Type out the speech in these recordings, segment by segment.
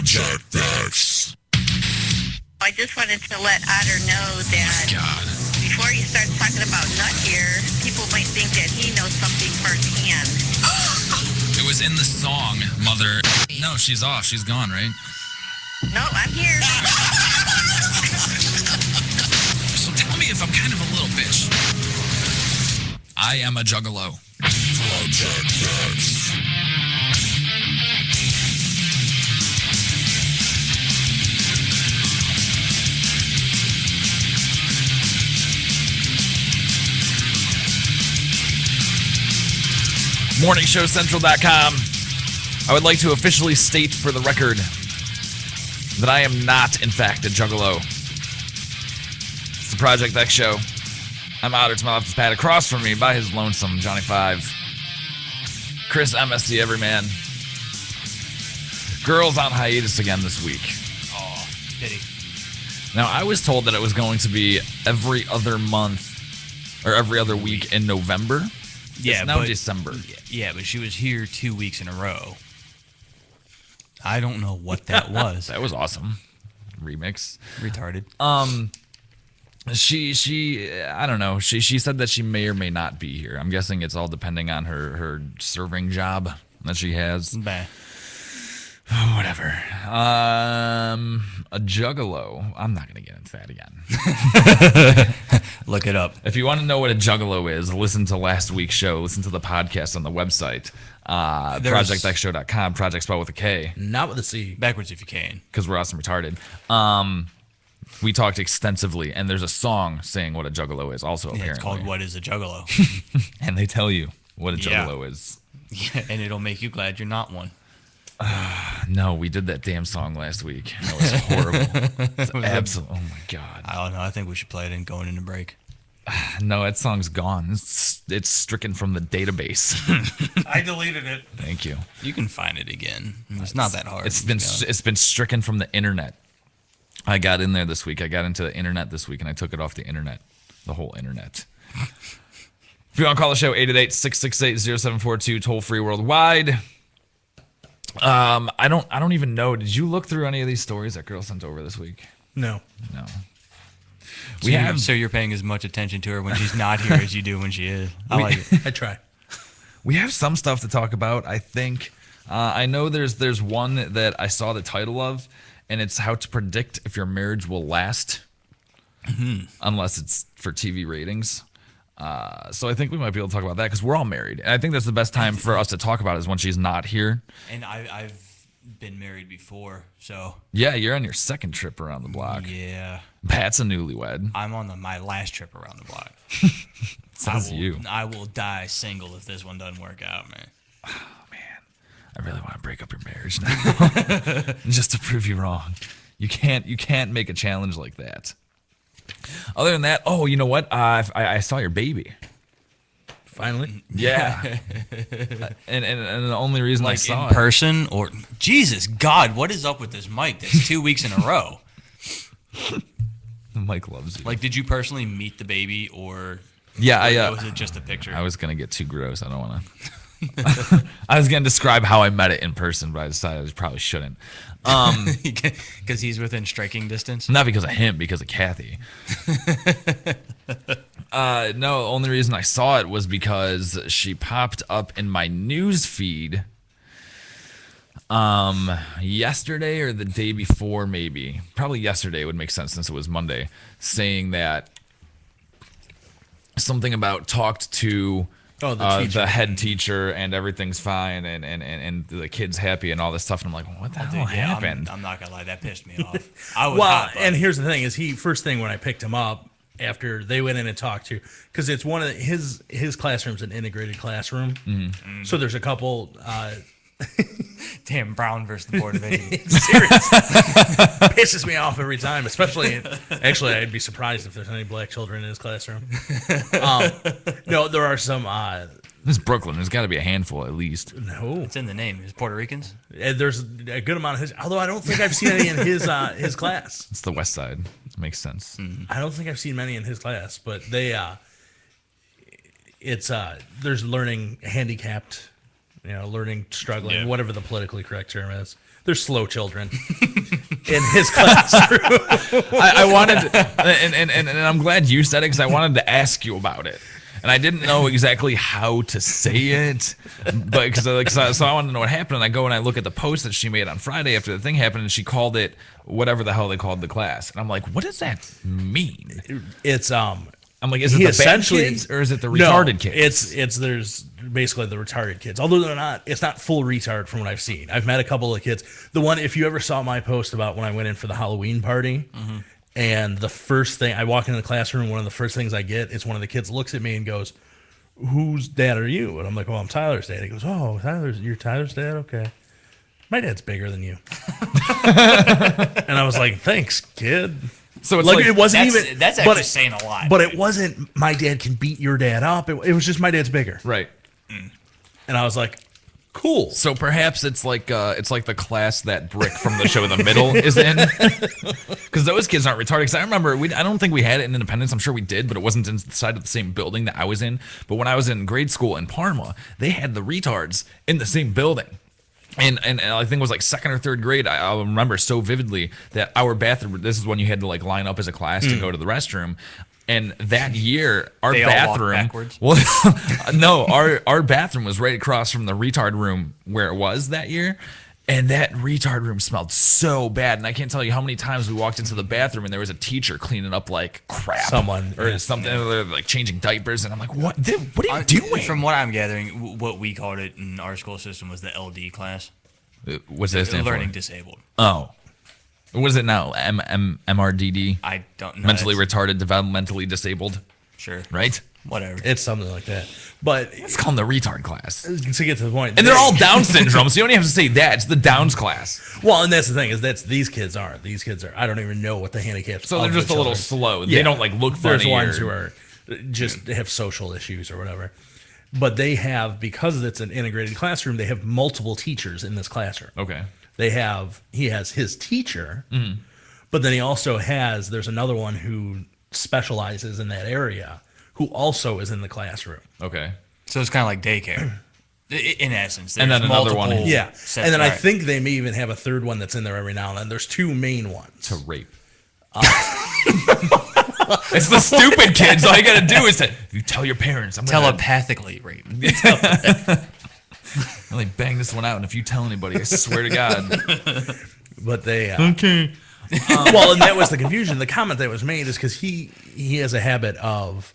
Project X. I just wanted to let Otter know that before he starts talking about nut here, people might think that he knows something firsthand. It was in the song, Mother. No, she's off. She's gone, right? No, I'm here. So tell me if I'm kind of a little bitch. I am a juggalo. Project X. MorningShowCentral.com. I would like to officially state for the record that I am not, in fact, a juggalo. It's the Project X Show. I'm Otter to my left is Pat. Across from me, by his lonesome, Johnny 5. Chris, MSC Everyman. Girls on hiatus again this week. Oh, pity. Now, I was told that it was going to be every other month or every other week in November. Yeah, it's now but, December. Yeah, but she was here 2 weeks in a row. I don't know what that was. That was awesome. Remix. Retarded. She I don't know. She said that she may or may not be here. I'm guessing it's all depending on her serving job that she has. Bah. Whatever. A juggalo. I'm not gonna get into that again. Look it up. If you want to know what a juggalo is, listen to last week's show. Listen to the podcast on the website. ProjectXShow.com. Project spelled with a K. Not with a C. Backwards if you can. Because we're awesome retarded. We talked extensively, and there's a song saying what a juggalo is also, apparently. It's called What is a Juggalo? And they tell you what a juggalo is. Yeah, and it'll make you glad you're not one. No, we did that damn song last week. That was horrible. It's absolute. Oh, my God. I don't know. I think we should play it going into break. No, that song's gone. It's stricken from the database. I deleted it. Thank you. You can find it again. It's not that hard. It's been stricken from the internet. I got in there this week. I got into the internet this week, and I took it off the internet. The whole internet. If you want to call the show, 888-668-0742, toll free worldwide. I don't even know. Did you look through any of these stories that girl sent over this week? No. So you're paying as much attention to her when she's not here as you do when she is. I like it. I try. We have some stuff to talk about, I think. I know there's one that I saw the title of, and it's how to predict if your marriage will last, unless it's for TV ratings. So I think we might be able to talk about that because we're all married. And I think that's the best time for us to talk about it is when she's not here. And I've been married before, so. Yeah, you're on your second trip around the block. Yeah. Pat's a newlywed. I'm on my last trip around the block. I will die single if this one doesn't work out, man. Oh, man. I really want to break up your marriage now. Just to prove you wrong. You can't make a challenge like that. Other than that, oh, you know what? I saw your baby. Finally? Yeah. and the only reason I saw in person or Jesus God, what is up with this mic? That's 2 weeks in a row. Mike loves you. Like, did you personally meet the baby or? Yeah, was it just a picture? I was gonna get too gross. I don't want to. I was gonna describe how I met it in person, but I decided I probably shouldn't. Because he's within striking distance. Not because of him, because of Kathy. No, the only reason I saw it was because she popped up in my news feed yesterday or the day before, maybe. Probably yesterday would make sense since it was Monday, saying that something about talked to the head teacher and everything's fine and the kid's happy and all this stuff. And I'm like, what the hell happened? I'm not going to lie. That pissed me off. I was and here's the thing is first thing when I picked him up after they went in and talked to, because it's one of his classroom's an integrated classroom. Mm-hmm. So there's a couple. Damn, Brown versus the Board of Education. Seriously. Pisses me off every time, especially, actually, I'd be surprised if there's any black children in his classroom. No, there are some. This is Brooklyn. There's got to be a handful at least. No. It's in the name. It's Puerto Ricans? There's a good amount of his, although I don't think I've seen any in his class. It's the West Side. It makes sense. Mm-hmm. I don't think I've seen many in his class, but there's learning handicapped learning, struggling, whatever the politically correct term is. They're slow children in his classroom. I wanted, and I'm glad you said it because I wanted to ask you about it. And I didn't know exactly how to say it, but so I wanted to know what happened. And I go and I look at the post that she made on Friday after the thing happened, and she called it whatever the hell they called the class. And I'm like, what does that mean? It's I'm like, is it the bad kids or is it the retarded kids? It's there's basically the retarded kids. Although it's not full retard from what I've seen. I've met a couple of kids. The one, if you ever saw my post about when I went in for the Halloween party. Mm-hmm. And the first thing, I walk into the classroom, one of the first things I get is one of the kids looks at me and goes, "Whose dad are you?" And I'm like, "Oh, I'm Tyler's dad." He goes, "Oh, you're Tyler's dad? Okay. My dad's bigger than you." And I was like, "Thanks, kid." So it's like it wasn't even. That's actually saying a lot. But it wasn't, my dad can beat your dad up. It was just my dad's bigger. Right. And I was like, cool. So perhaps it's like the class that Brick from the show The Middle is in, because those kids aren't retarded. Because I remember I don't think we had it in Independence. I'm sure we did, but it wasn't inside of the same building that I was in. But when I was in grade school in Parma, they had the retards in the same building. And I think it was like second or third grade. I'll remember so vividly that our bathroom. This is when you had to like line up as a class to go to the restroom. And that year, our They all walked bathroom. backwards? Well, no, our bathroom was right across from the retard room where it was that year. And that retard room smelled so bad. And I can't tell you how many times we walked into the bathroom and there was a teacher cleaning up like crap. Someone. Or something, or like changing diapers. And I'm like, what are you doing? From what I'm gathering, what we called it in our school system was the LD class. What's that stand Learning for? disabled. Oh. What is it now? MRDD? I don't know. Mentally retarded, developmentally disabled. Sure. Right? Whatever. It's something like that. But It's called the retard class. to get to the point. And they're all Down syndrome, so you don't even have to say that. It's the Downs class. Well, and that's the thing, is these kids aren't. These kids are, I don't even know what the handicaps So they're of just the a little children. slow. Yeah. They don't like look funny. There's ones or- who are just have social issues or whatever. But they have, because it's an integrated classroom, they have multiple teachers in this classroom. Okay. He has his teacher, but then he also there's another one who specializes in that area who also is in the classroom. Okay. So it's kind of like daycare, in essence. And then There's another one. multiple Yeah. sets. And then I Alright. think they may even have a third one that's in there every now and then. There's two main ones. To rape. It's the stupid kids. All you gotta do is say, you tell your parents. I'm gonna telepathically rape. really bang this one out, and if you tell anybody, I swear to God. But they Okay. well, and that was the confusion. The comment that was made is because he has a habit of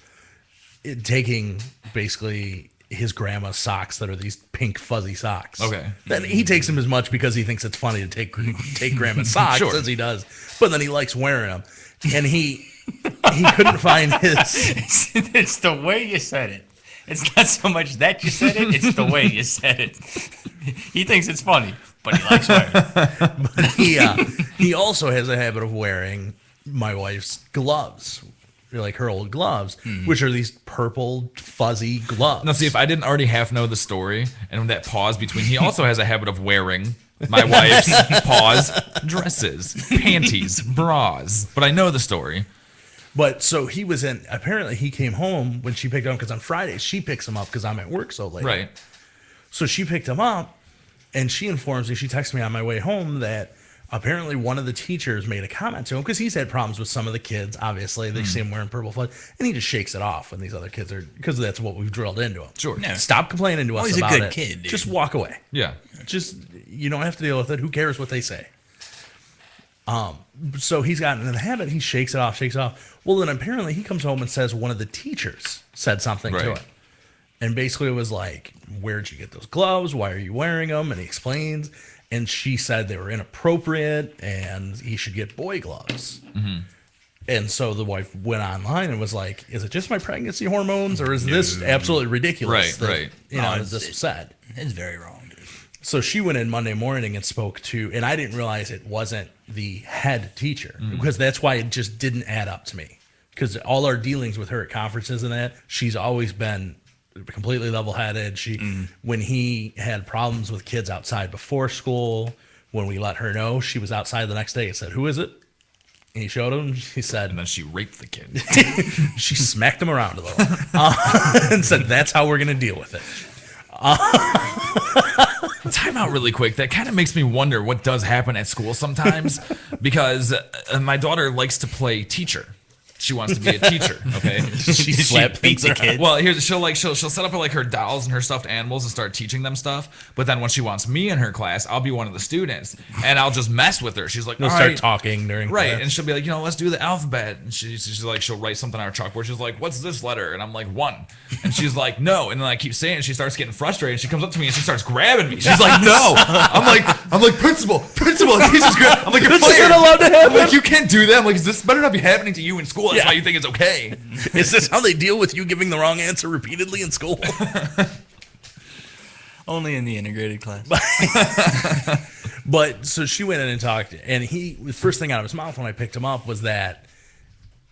taking basically his grandma's socks that are these pink fuzzy socks. Okay. Then he takes them as much because he thinks it's funny to take grandma's socks Sure. as he does, but then he likes wearing them, and he couldn't find his. It's the way you said it. It's not so much that you said it, it's the way you said it. He thinks it's funny, but he likes wearing it. He also has a habit of wearing my wife's gloves, like her old gloves, which are these purple fuzzy gloves. Now, see, if I didn't already half know the story, and that pause between, he also has a habit of wearing my wife's dresses, panties, bras. But I know the story. But so he was in. Apparently, he came home when she picked him up because on Fridays she picks him up because I'm at work so late. Right. So she picked him up, and she informs me. She texts me on my way home that apparently one of the teachers made a comment to him because he's had problems with some of the kids. Obviously, they see him wearing purple fuzz, and he just shakes it off when these other kids are, because that's what we've drilled into him. Sure. Yeah. Stop complaining to us he's a about good it. kid, dude. Just walk away. Yeah. Just, you don't have to deal with it. Who cares what they say? So he's gotten in the habit. He shakes it off. Well, then apparently he comes home and says one of the teachers said something to Right. him. And basically it was like, where'd you get those gloves? Why are you wearing them? And he explains. And she said they were inappropriate and he should get boy gloves. Mm-hmm. And so the wife went online and was like, is it just my pregnancy hormones or is this absolutely ridiculous? Right. You know, No, as this was said. It's very wrong, dude. So she went in Monday morning and spoke to, and I didn't realize it wasn't the head teacher because that's why it just didn't add up to me. Because all our dealings with her at conferences and that, she's always been completely level-headed. When he had problems with kids outside before school, when we let her know, she was outside the next day and said, "Who is it?" And he showed him. She said, And then she raped the kid. she smacked him around a little and said, "That's how we're going to deal with it." Time out really quick. That kind of makes me wonder what does happen at school sometimes, because my daughter likes to play teacher. She wants to be a teacher. Okay. She slapped beats a kid. Well, here's she'll set up like her dolls and her stuffed animals and start teaching them stuff. But then when she wants me in her class, I'll be one of the students and I'll just mess with her. She's like, We'll all start right. talking during Right, class. and she'll be like, let's do the alphabet. And she's like, she'll write something on her chalkboard. She's like, what's this letter? And I'm like, 1. And she's like, no. And then I keep saying it. She starts getting frustrated. And she comes up to me and she starts grabbing me. She's like, no. I'm like, principal. And he's just good. I'm like, you're fired. not allowed to happen. I'm like, you can't do that. I'm like, this better not be happening to you in school. That's Yeah. why you think it's okay. Is this how they deal with you giving the wrong answer repeatedly in school? Only in the integrated class. But so she went in and talked, and the first thing out of his mouth when I picked him up was that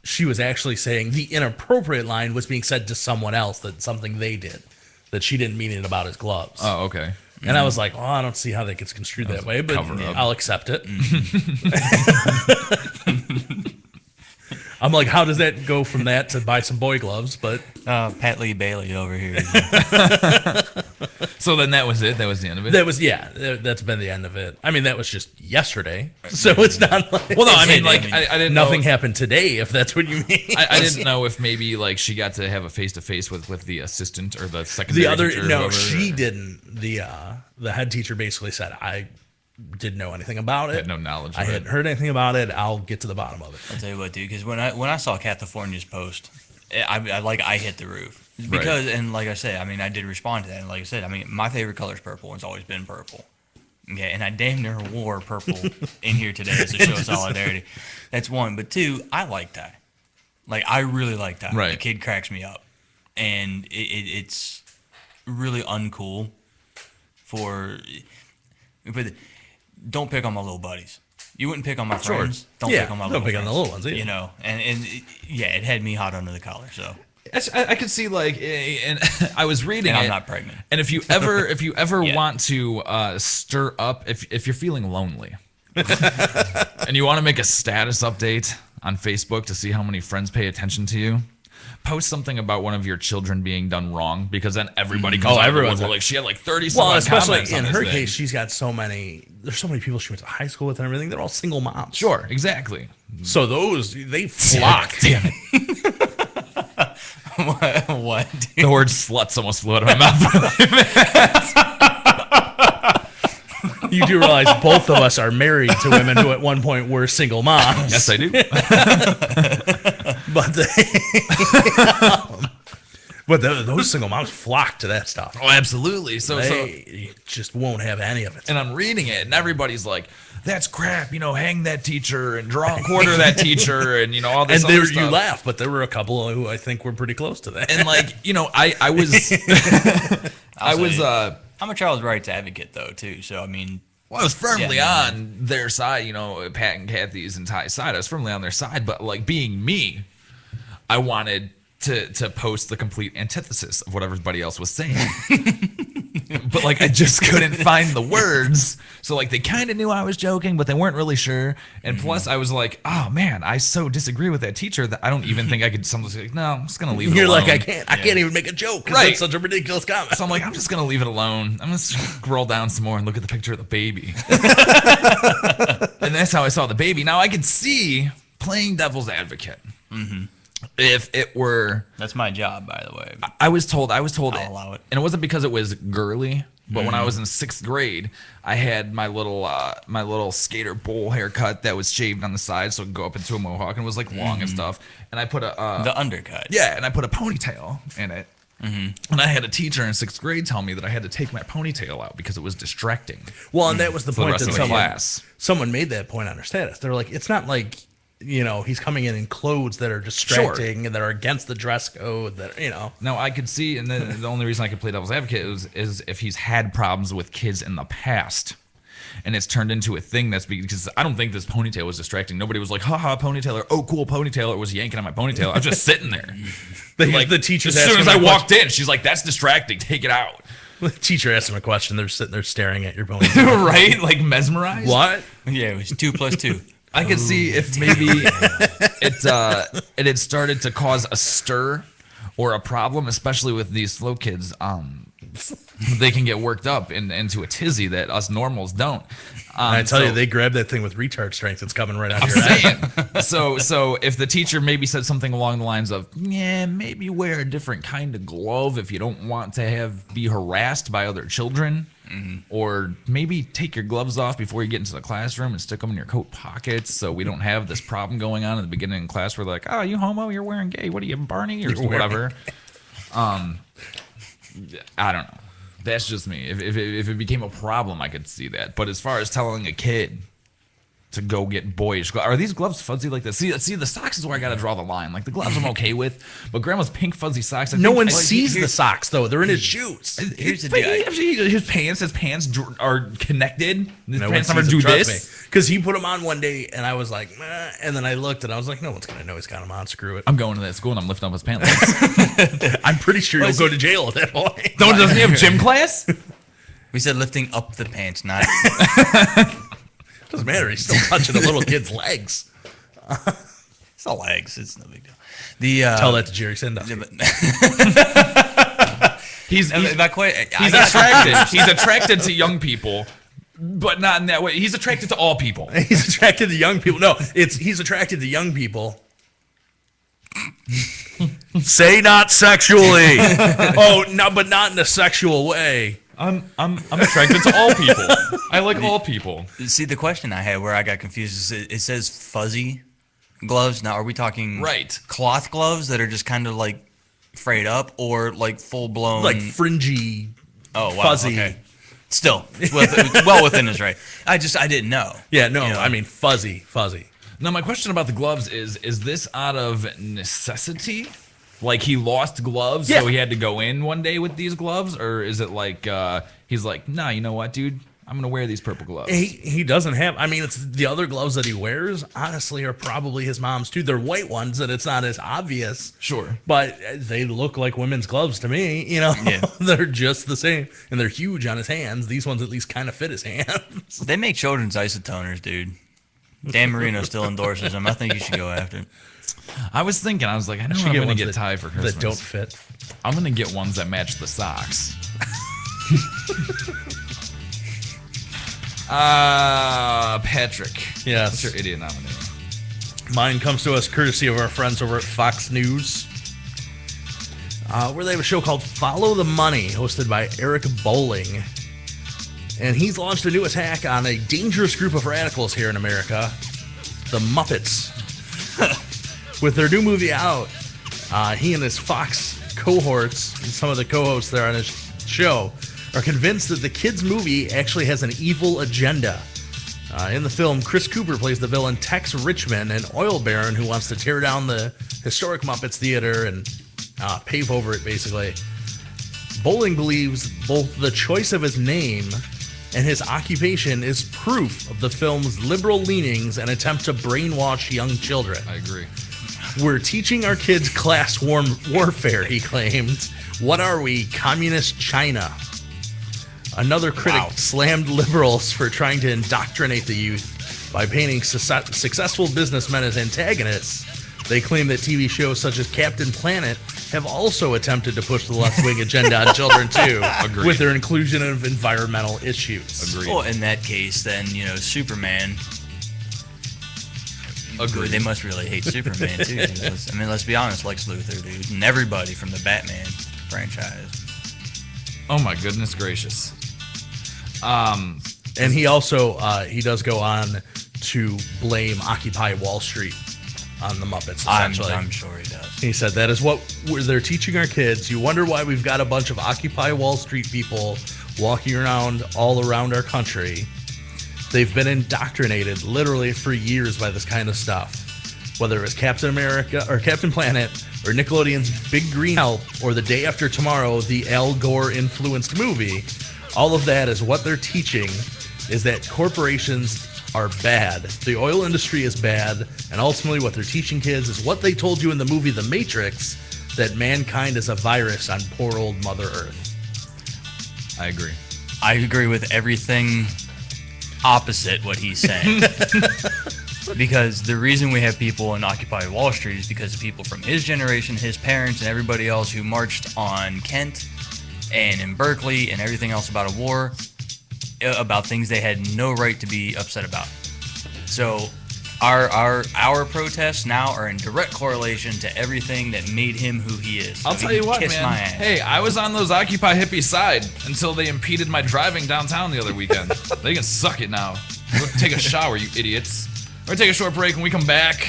she was actually saying the inappropriate line was being said to someone else, that something they did, that she didn't mean it about his gloves. Oh, okay. And I was like, I don't see how that gets construed that way, but cover up. I'll accept it. I'm like, how does that go from that to buy some boy gloves? But Pat Lee Bailey over here. So then that was it. That was the end of it. that's been the end of it. I mean, that was just yesterday, so it's not like Well, no, I mean, like I didn't. nothing know, happened today, if that's what you mean. I didn't know if maybe like she got to have a face to face with the assistant or the secondary The other teacher or no, whoever. she didn't. The head teacher basically said, I didn't know anything about it. Had no knowledge. I of it. hadn't heard anything about it. I'll get to the bottom of it. I'll tell you what, dude. Because when I saw California's post, I hit the roof. Because and like I said, I mean, I did respond to that. And like I said, I mean, my favorite color is purple. And it's always been purple. Okay, and I damn near wore purple in here today as a show of solidarity. That's one. But 2, I like Ty. Like, I really like Ty. Right. The kid cracks me up, and it's really uncool but don't pick on my little buddies. You wouldn't pick on my friends. Don't pick on my little don't pick on friends, the little ones either. You know, and it had me hot under the collar. So, I could see like, and I was reading and I'm it, not pregnant. And if you ever Yeah. want to stir up, if you're feeling lonely, and you want to make a status update on Facebook to see how many friends pay attention to you, post something about one of your children being done wrong, because then everybody comes out of the everyone's woodwork. like- Like she had like 30 Well, some especially comments on in this her thing. case, she's got there's so many people she went to high school with and everything. They're all single moms. Sure, exactly. So they flock. Damn it. What? The word sluts almost flew out of my mouth. You do realize both of us are married to women who at one point were single moms. Yes, I do. But those single moms flock to that stuff. Oh, absolutely. So They just won't have any of it. and I'm reading it, and everybody's like, "That's crap," hang that teacher and draw and quarter that teacher, and all this. And other you stuff. laugh, but there were a couple who I think were pretty close to that. And like, I was, I was, I'm a child's rights advocate, though, too. So I mean, well, I was firmly Yeah. on their side. Pat and Kathy's and Ty's side. I was firmly on their side, but like being me, I wanted to post the complete antithesis of what everybody else was saying. But like I just couldn't find the words. So like they kind of knew I was joking, but they weren't really sure. And plus I was like, oh man, I so disagree with that teacher that I don't even think I could sometimes like, no, I'm just gonna leave it You're alone. like, I can't even make a joke because Right. it's such a ridiculous comment. So I'm like, I'm just gonna leave it alone. I'm gonna scroll down some more and look at the picture of the baby. And that's how I saw the baby. Now I could see playing devil's advocate. If it were, that's my job, by the way. I was told, I'll allow it. and it wasn't because it was girly, but when I was in 6th grade, I had my little skater bowl haircut that was shaved on the side, so it could go up into a mohawk, and it was like long and stuff. And I put The undercut. and I put a ponytail in it. And I had a teacher in 6th grade tell me that I had to take my ponytail out because it was distracting Well, and that was the for the point rest that of the class. someone made that point on her status. They're like, it's not like, he's coming in clothes that are distracting and that are against the dress code that, Now I could see, and the only reason I could play devil's advocate is if he's had problems with kids in the past, and it's turned into a thing that's because I don't think this ponytail was distracting. Nobody was like, haha, ponytail, or oh, cool ponytail. It was yanking on my ponytail. I was just sitting there. the teacher's As soon as asking I him a walked in, she's like, that's distracting. Take it out. The teacher asked him a question. They're sitting there staring at your ponytail. Right? Like mesmerized. What? Yeah, it was 2 + 2. I could see if maybe it had started to cause a stir or a problem, especially with these slow kids. they can get worked up into a tizzy that us normals don't. And I tell you, they grab that thing with retard strength. It's coming right out I'm your head. saying. So if the teacher maybe said something along the lines of, yeah, maybe wear a different kind of glove if you don't want to be harassed by other children, or maybe take your gloves off before you get into the classroom and stick them in your coat pockets so we don't have this problem going on in the beginning of class where they're like, oh, you homo, you're wearing gay. What are you, Barney, or whatever? I don't know. That's just me. If it became a problem, I could see that. But as far as telling a kid to go get boyish gloves, are these gloves fuzzy like this? See, the socks is where I got to draw the line. Like the gloves I'm okay with, but Grandma's pink fuzzy socks. No one sees the socks though. They're in his shoes. Here's the deal. His pants are connected. His pants never do this. Because he put them on one day, and I was like, meh, and then I looked, and I was like, no one's gonna know he's got them on. Screw it. I'm going to that school and I'm lifting up his pants. I'm pretty sure he'll go to jail at that point. Doesn't he have gym class? We said lifting up the pants, not. Doesn't matter. He's still touching a little kid's legs. It's the legs. It's no big deal. Tell that to Jerry Sendusky. He's attracted. He's attracted to young people, but not in that way. He's attracted to all people. He's attracted to young people. No, he's attracted to young people. Say not sexually. Oh no, but not in a sexual way. I'm attracted to all people. I like all people. See, the question I had where I got confused is it says fuzzy gloves. Now, are we talking cloth gloves that are just kind of like frayed up, or like full blown like fringy? Oh, wow, fuzzy. Okay. Still, it's well within his right. I didn't know. Yeah, no, You know? I mean fuzzy. Now, my question about the gloves is this out of necessity? Like he lost gloves, so he had to go in one day with these gloves? Or is it like he's like, nah, you know what, dude? I'm going to wear these purple gloves. He doesn't have, I mean, it's the other gloves that he wears, honestly, are probably his mom's too. They're white ones, and it's not as obvious. Sure. But they look like women's gloves to me, you know? Yeah. They're just the same, and they're huge on his hands. These ones at least kind of fit his hands. They make children's isotoners, dude. Dan Marino still endorses them. I think you should go after it. I was thinking, I was like, I know should I'm get going to ones get that- Ty for Christmas. That don't fit. I'm going to get ones that match the socks. Patrick. Yes. What's your idiot nominee? Mine comes to us courtesy of our friends over at Fox News, where they have a show called Follow the Money, hosted by Eric Bowling. And he's launched a new attack on a dangerous group of radicals here in America, the Muppets. With their new movie out, he and his Fox cohorts, and some of the co-hosts there on his show, are convinced that the kids' movie actually has an evil agenda. In the film, Chris Cooper plays the villain Tex Richmond, an oil baron who wants to tear down the historic Muppets Theater and pave over it, basically. Bowling believes both the choice of his name and his occupation is proof of the film's liberal leanings and attempt to brainwash young children. I agree. We're teaching our kids class warfare, he claimed. What are we, communist China? Another critic slammed liberals for trying to indoctrinate the youth by painting successful businessmen as antagonists. They claim that TV shows such as Captain Planet have also attempted to push the left-wing agenda on children, too, with their inclusion of environmental issues. Agreed. Well, in that case, then, Superman. Agreed. They must really hate Superman, too. Let's be honest, Lex Luthor, dude, and everybody from the Batman franchise. Oh, my goodness gracious. And he also, he does go on to blame Occupy Wall Street on the Muppets, essentially. I'm sure he does. He said that is what they're teaching our kids. You wonder why we've got a bunch of Occupy Wall Street people walking around all around our country. They've been indoctrinated literally for years by this kind of stuff. Whether it was Captain America or Captain Planet or Nickelodeon's Big Green Help or The Day After Tomorrow, the Al Gore influenced movie, all of that is what they're teaching is that corporations are bad. The oil industry is bad, and ultimately what they're teaching kids is what they told you in the movie The Matrix, that mankind is a virus on poor old Mother Earth. I agree. I agree with everything opposite what he's saying. Because the reason we have people in Occupy Wall Street is because of people from his generation, his parents, and everybody else who marched on Kent and in Berkeley and everything else about a war, about things they had no right to be upset about. So our protests now are in direct correlation to everything that made him who he is. So I'll tell you what, kiss man. my ass. Hey, I was on those Occupy Hippie side until they impeded my driving downtown the other weekend. They can suck it now. Go take a shower, you idiots. We're gonna take a short break. When we come back,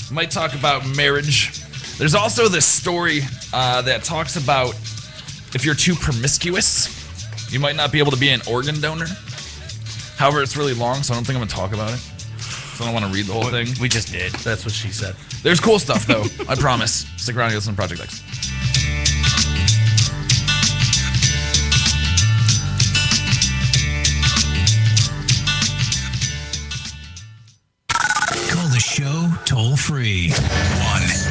we might talk about marriage. There's also this story that talks about if you're too promiscuous, you might not be able to be an organ donor. However, it's really long, so I don't think I'm gonna talk about it. So I don't want to read the whole thing. We just did. That's what she said. There's cool stuff, though. I promise. Stick around and listen to Project X. Call the show toll free.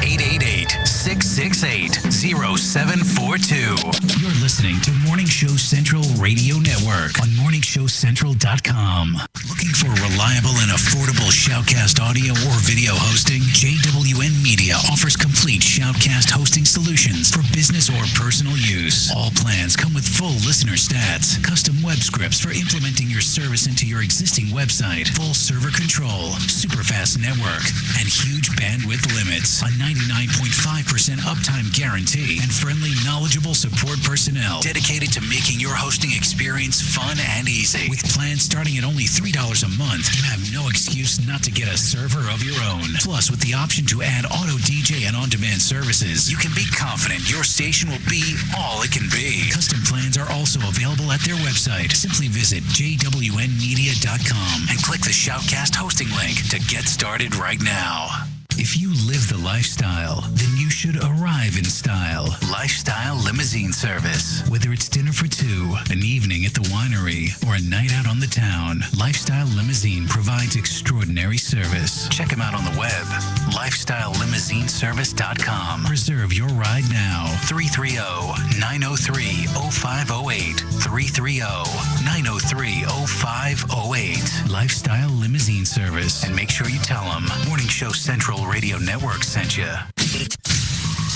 1-888-668-0742. You're listening to Morning Show Central Radio Network on morningshowcentral.com. Looking for reliable and affordable Shoutcast audio or video hosting? JWN Media offers complete Shoutcast hosting solutions for business or personal use. All plans come with full listener stats, custom web scripts for implementing your service into your existing website, full server control, super fast network, and huge bandwidth limits. A 99.5% uptime guarantee and friendly, knowledgeable support personnel dedicated to making your hosting experience fun and easy. With plans starting at only $3 a month, you have no excuse not to get a server of your own. Plus, with the option to add auto DJ and on-demand services, you can be confident your station will be all it can be. Custom plans are also available at their website. Simply visit jwnmedia.com and click the Shoutcast hosting link to get started right now. If you live the lifestyle, then you should arrive in style. Lifestyle Limousine Service. Whether it's dinner for two, an evening at the winery, or a night out on the town, Lifestyle Limousine provides extraordinary service. Check them out on the web, lifestylelimousineservice.com. Reserve your ride now. 330-903-0508. 330-903-0508. Lifestyle Limousine Service. And make sure you tell them Morning Show Central Radio Network sent you.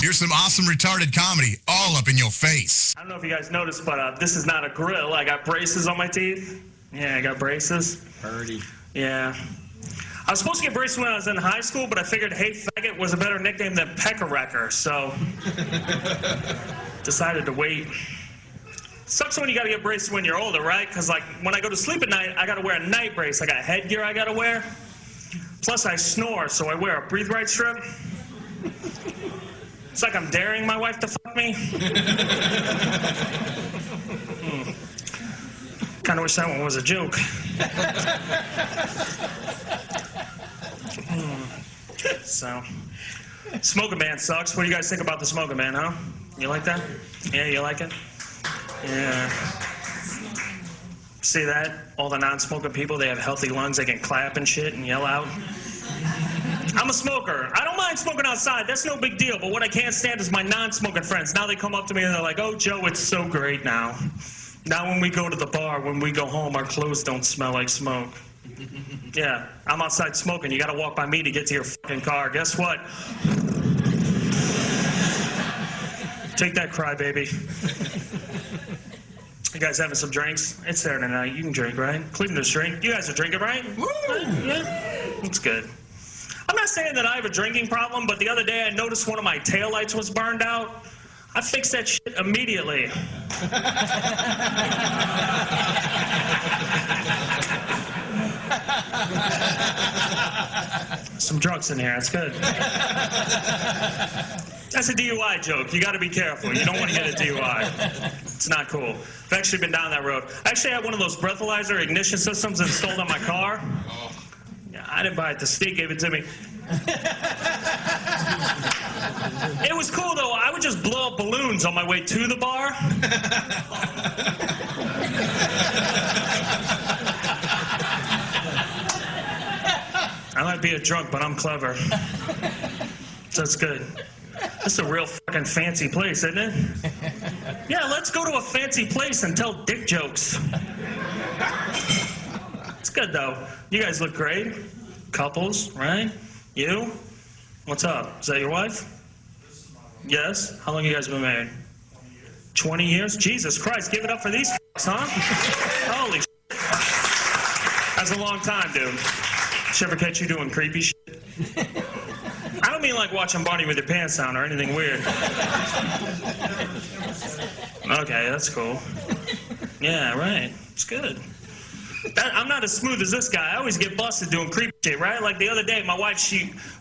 Here's some awesome retarded comedy all up in your face. I don't know if you guys noticed, but this is not a grill. I got braces on my teeth. Yeah, I got braces. Birdie. Yeah. I was supposed to get braces when I was in high school, but I figured Hey Faggot was a better nickname than Pecker-Wrecker, so decided to wait. Sucks when you gotta get braces when you're older, right? Because like when I go to sleep at night, I gotta wear a night brace. I got headgear I gotta wear. Plus I snore, so I wear a breathe right strip. It's like I'm daring my wife to fuck me. Kind of wish that one was a joke. So, smoking ban sucks. What do you guys think about the smoking ban, huh? You like that? Yeah, you like it? Yeah. See that? All the non-smoking people, they have healthy lungs. They can clap and shit and yell out. I'm a smoker. I don't mind smoking outside. That's no big deal. But what I can't stand is my non-smoking friends. Now they come up to me and they're like, oh, Joe, it's so great now. Now when we go to the bar, when we go home, our clothes don't smell like smoke. Yeah, I'm outside smoking. You got to walk by me to get to your fucking car. Guess what? Take that, crybaby. You guys having some drinks? It's Saturday night. You can drink, right? Cleveland's drink. You guys are drinking, right? Woo! Yeah, that's good. I'm not saying that I have a drinking problem, but the other day I noticed one of my taillights was burned out. I fixed that shit immediately. Some drunks in here. That's good. That's a DUI joke. You got to be careful. You don't want to get a DUI. It's not cool. I've actually been down that road. I actually had one of those breathalyzer ignition systems installed on my car. Yeah, I didn't buy it. The state gave it to me. It was cool, though. I would just blow up balloons on my way to the bar. I might be a drunk, but I'm clever. So it's good. This is a real fucking fancy place, isn't it? Yeah, let's go to a fancy place and tell dick jokes. It's good, though. You guys look great. Couples, right? You? What's up? Is that your wife? Yes? How long you guys been married? 20 years? Jesus Christ, give it up for these huh? Holy shit. That's a long time, dude. Should ever catch you doing creepy shit? I don't mean like watching Barney with your pants down or anything weird. Okay, that's cool. Yeah, right. It's good. I'm not as smooth as this guy. I always get busted doing creepy shit, right? Like the other day, my wife,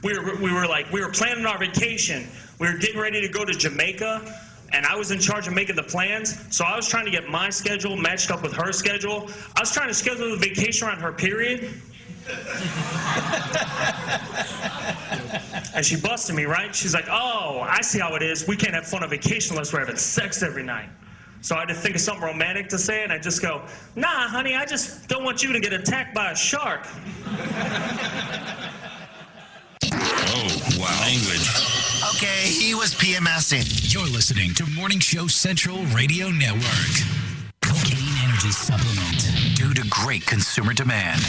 we were planning our vacation. We were getting ready to go to Jamaica, and I was in charge of making the plans. So I was trying to get my schedule matched up with her schedule. I was trying to schedule the vacation around her period. And she busted me, right? She's like, oh, I see how it is. We can't have fun on vacation unless we're having sex every night. So I had to think of something romantic to say, and I just go, nah, honey, I just don't want you to get attacked by a shark. Oh, wow. Language. Okay, he was PMSing. You're listening to Morning Show Central Radio Network. Cocaine Energy Supplement. Due to great consumer demand,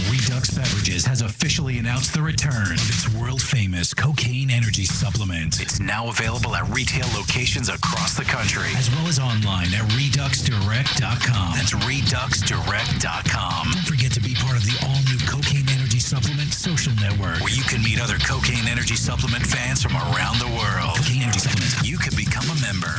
Redux Beverages has officially announced the return of its world-famous Cocaine Energy Supplement. It's now available at retail locations across the country, as well as online at ReduxDirect.com. That's ReduxDirect.com. Don't forget to be part of the all-new Cocaine Energy Supplement social network, where you can meet other Cocaine Energy Supplement fans from around the world. Cocaine Energy Supplement. You can become a member.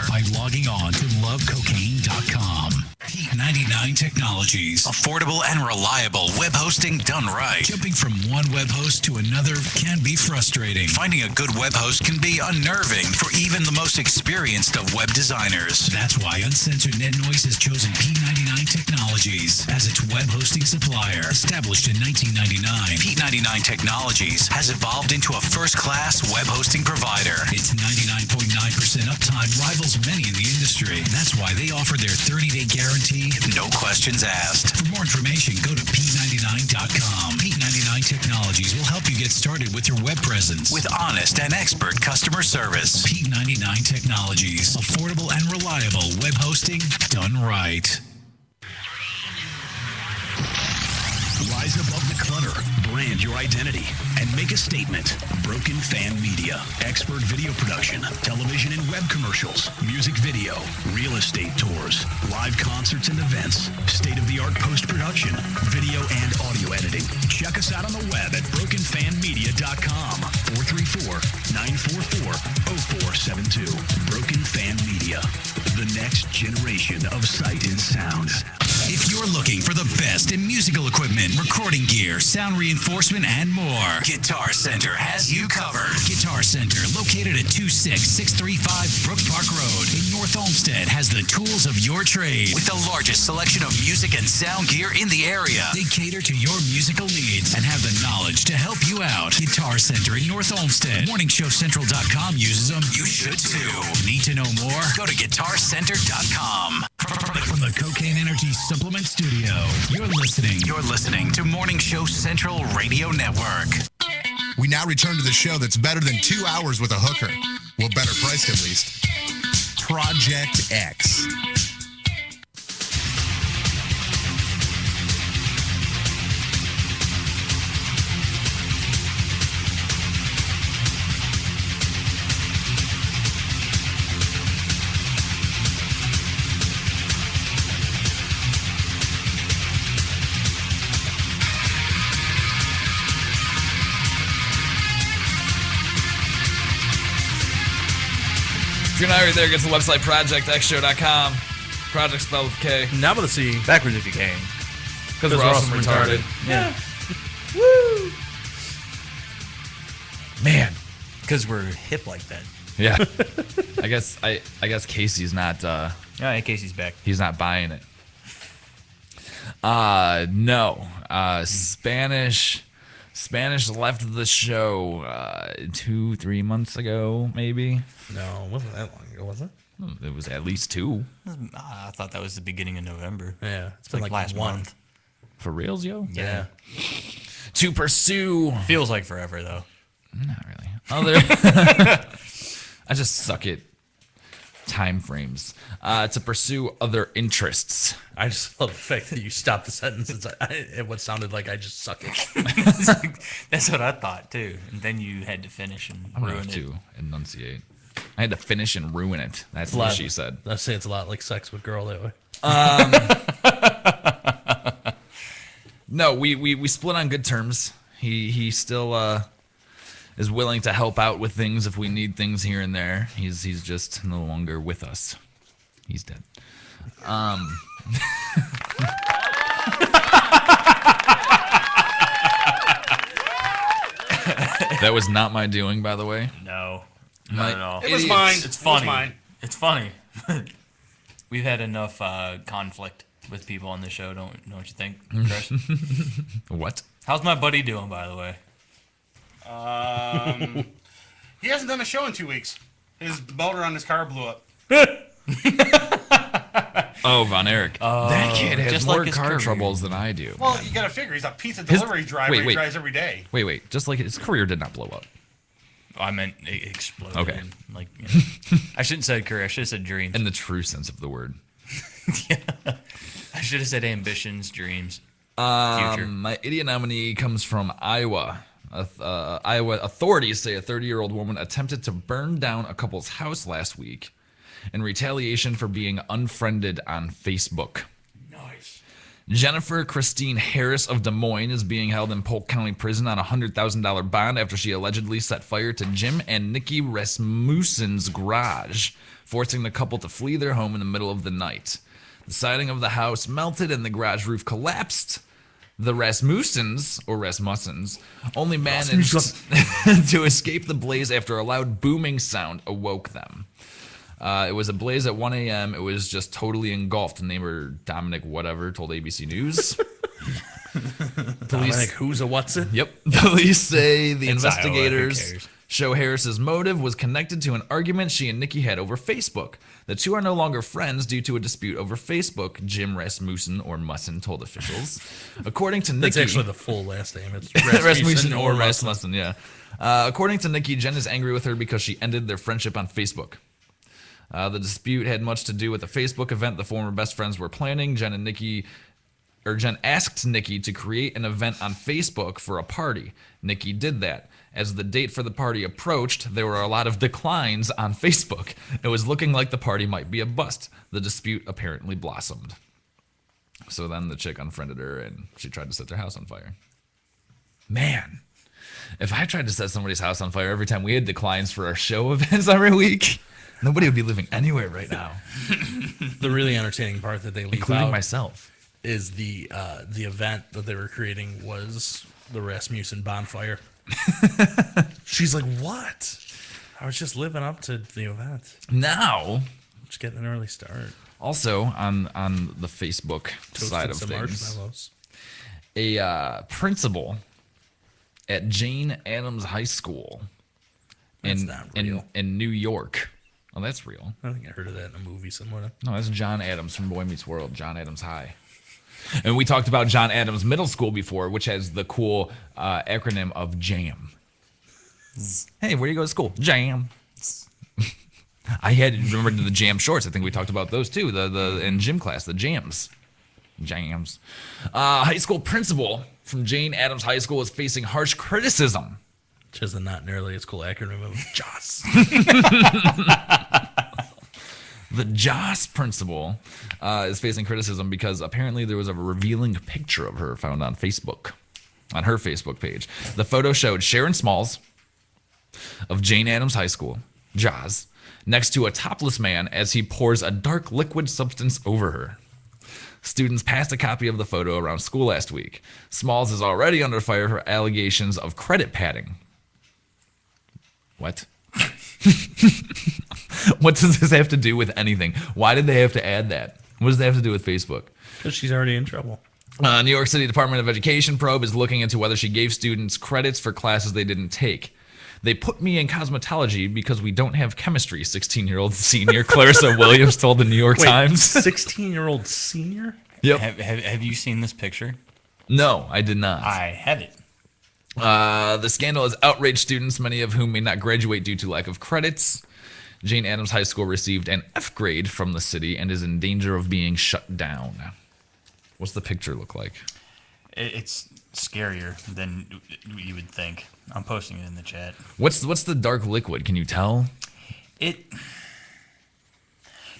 By logging on to lovecocaine.com. P99 Technologies. Affordable and reliable web hosting done right. Jumping from one web host to another can be frustrating. Finding a good web host can be unnerving for even the most experienced of web designers. That's why Uncensored Net Noise has chosen P99 Technologies as its web hosting supplier. Established in 1999, P99 Technologies has evolved into a first-class web hosting provider. Its 99.9% uptime rivals many in the industry. That's why they offer their 30-day guarantee, no questions asked. For more information, go to P99.com. P99 Technologies will help you get started with your web presence with honest and expert customer service. P99 Technologies. Affordable and reliable web hosting done right. Rise above the clutter, brand your identity, and make a statement. Broken Fan Media. Expert video production, television and web commercials, music video, real estate tours, live concerts and events, state-of-the-art post-production, video and audio editing. Check us out on the web at brokenfanmedia.com. 434-944-0472. Broken Fan Media. The next generation of sight and sound. If you're looking for the best in musical equipment, recording gear, sound reinforcement, and more, Guitar Center has you covered. Guitar Center, located at 26635 Brook Park Road in North Olmsted, has the tools of your trade with the largest selection of music and sound gear in the area. They cater to your musical needs and have the knowledge to help you out. Guitar Center in North Olmsted. MorningShowCentral.com uses them. You should too. Need to know more? Go to GuitarCenter.com. From the Cocaine Energy Supplement Studio, you're listening to Morning Show Central Radio Network. We now return to the show that's better than 2 hours with a hooker. Well, better priced at least. Project X. If you're not already there, get to the website projectxshow.com. Project spelled with K. Now with a C. Backwards if you can. Because we're awesome retarded. Yeah. Woo! Man. Because we're hip like that. Yeah. I guess Casey's not Yeah, Casey's back. he's not buying it. No. Spanish left the show 2-3 months ago, maybe. No, it wasn't that long ago, was it? It was at least 2. I thought that was the beginning of November. Yeah, It's been like last month. For reals, yo? Yeah. To pursue. Feels like forever though. Not really. I just suck at time frames. To pursue other interests. I just love the fact that you stopped the sentence at what sounded like I just suck it. That's what I thought too. And then you had to finish and I'm going ruin to it. enunciate. I had to finish and ruin it. That's what she said. I say it's a lot like sex with girl that way. No, we split on good terms. He still is willing to help out with things if we need things here and there. He's just no longer with us. He's dead. That was not my doing, by the way. No, not at all. It was mine. It's funny. It was mine. It's funny. We've had enough conflict with people on the show, don't you think, Chris? What? How's my buddy doing, by the way? He hasn't done a show in 2 weeks. His motor on his car blew up. Oh, Von Erich. That kid has just more like his car career. troubles than I do. Well, you gotta figure he's a pizza delivery driver. He drives every day. Wait. Just like his career did not blow up. I meant it exploded. Okay. Like, I shouldn't have said career. I should have said dreams. In the true sense of the word. Yeah. I should have said ambitions, dreams, future. My idiot nominee comes from Iowa. Iowa authorities say a 30-year-old woman attempted to burn down a couple's house last week in retaliation for being unfriended on Facebook. Nice. Jennifer Christine Harris of Des Moines is being held in Polk County Prison on a $100,000 bond after she allegedly set fire to Jim and Nikki Rasmussen's garage, forcing the couple to flee their home in the middle of the night. The siding of the house melted and the garage roof collapsed. The Rasmussens only managed to escape the blaze after a loud booming sound awoke them. It was a blaze at 1 a.m. It was just totally engulfed. Neighbor Dominic whatever told ABC News. Dominic who's a what's it? Yep. Police say the It's investigators Iowa, who cares? show Harris's motive was connected to an argument she and Nikki had over Facebook. The two are no longer friends due to a dispute over Facebook, Jim Rasmussen or Musson told officials. According to Nikki... That's actually the full last name. It's Rasmussen or Rasmussen, yeah. According to Nikki, Jen is angry with her because she ended their friendship on Facebook. The dispute had much to do with a Facebook event the former best friends were planning. Jen asked Nikki to create an event on Facebook for a party. Nikki did that. As the date for the party approached, there were a lot of declines on Facebook. It was looking like the party might be a bust. The dispute apparently blossomed. So then the chick unfriended her and she tried to set their house on fire. Man, if I tried to set somebody's house on fire every time we had declines for our show events every week, nobody would be living anywhere right now. The really entertaining part that they leave Including out myself. is the event that they were creating was the Rasmussen bonfire. She's like, what? I was just living up to the event. Now, Just getting an early start. also on the Facebook side of some things, marshmallows. a principal at Jane Addams High School in New York. Oh, that's real. I think I heard of that in a movie somewhere. No, that's John Adams from Boy Meets World, John Adams High. And we talked about John Adams Middle School before, which has the cool acronym of JAM. Hey, where do you go to school? JAM. I had remembered the JAM shorts. I think we talked about those too. The in gym class, the JAMs. Jams. High school principal from Jane Addams High School is facing harsh criticism. Which is a not nearly as cool acronym of JOS. The JOS principal is facing criticism because apparently there was a revealing picture of her found on Facebook, on her Facebook page. The photo showed Sharon Smalls of Jane Addams High School, JOS, next to a topless man as he pours a dark liquid substance over her. Students passed a copy of the photo around school last week. Smalls is already under fire for allegations of credit padding. What? What does this have to do with anything? Why did they have to add that? What does that have to do with Facebook? Because she's already in trouble. New York City Department of Education probe is looking into whether she gave students credits for classes they didn't take. They put me in cosmetology because we don't have chemistry, 16-year-old senior Clarissa Williams told the New York Times. 16-year-old senior? Yep. Have you seen this picture? No, I did not. I have it. The scandal has outraged students, many of whom may not graduate due to lack of credits. Jane Addams High School received an F grade from the city and is in danger of being shut down. What's the picture look like? It's scarier than you would think. I'm posting it in the chat. What's the dark liquid? Can you tell?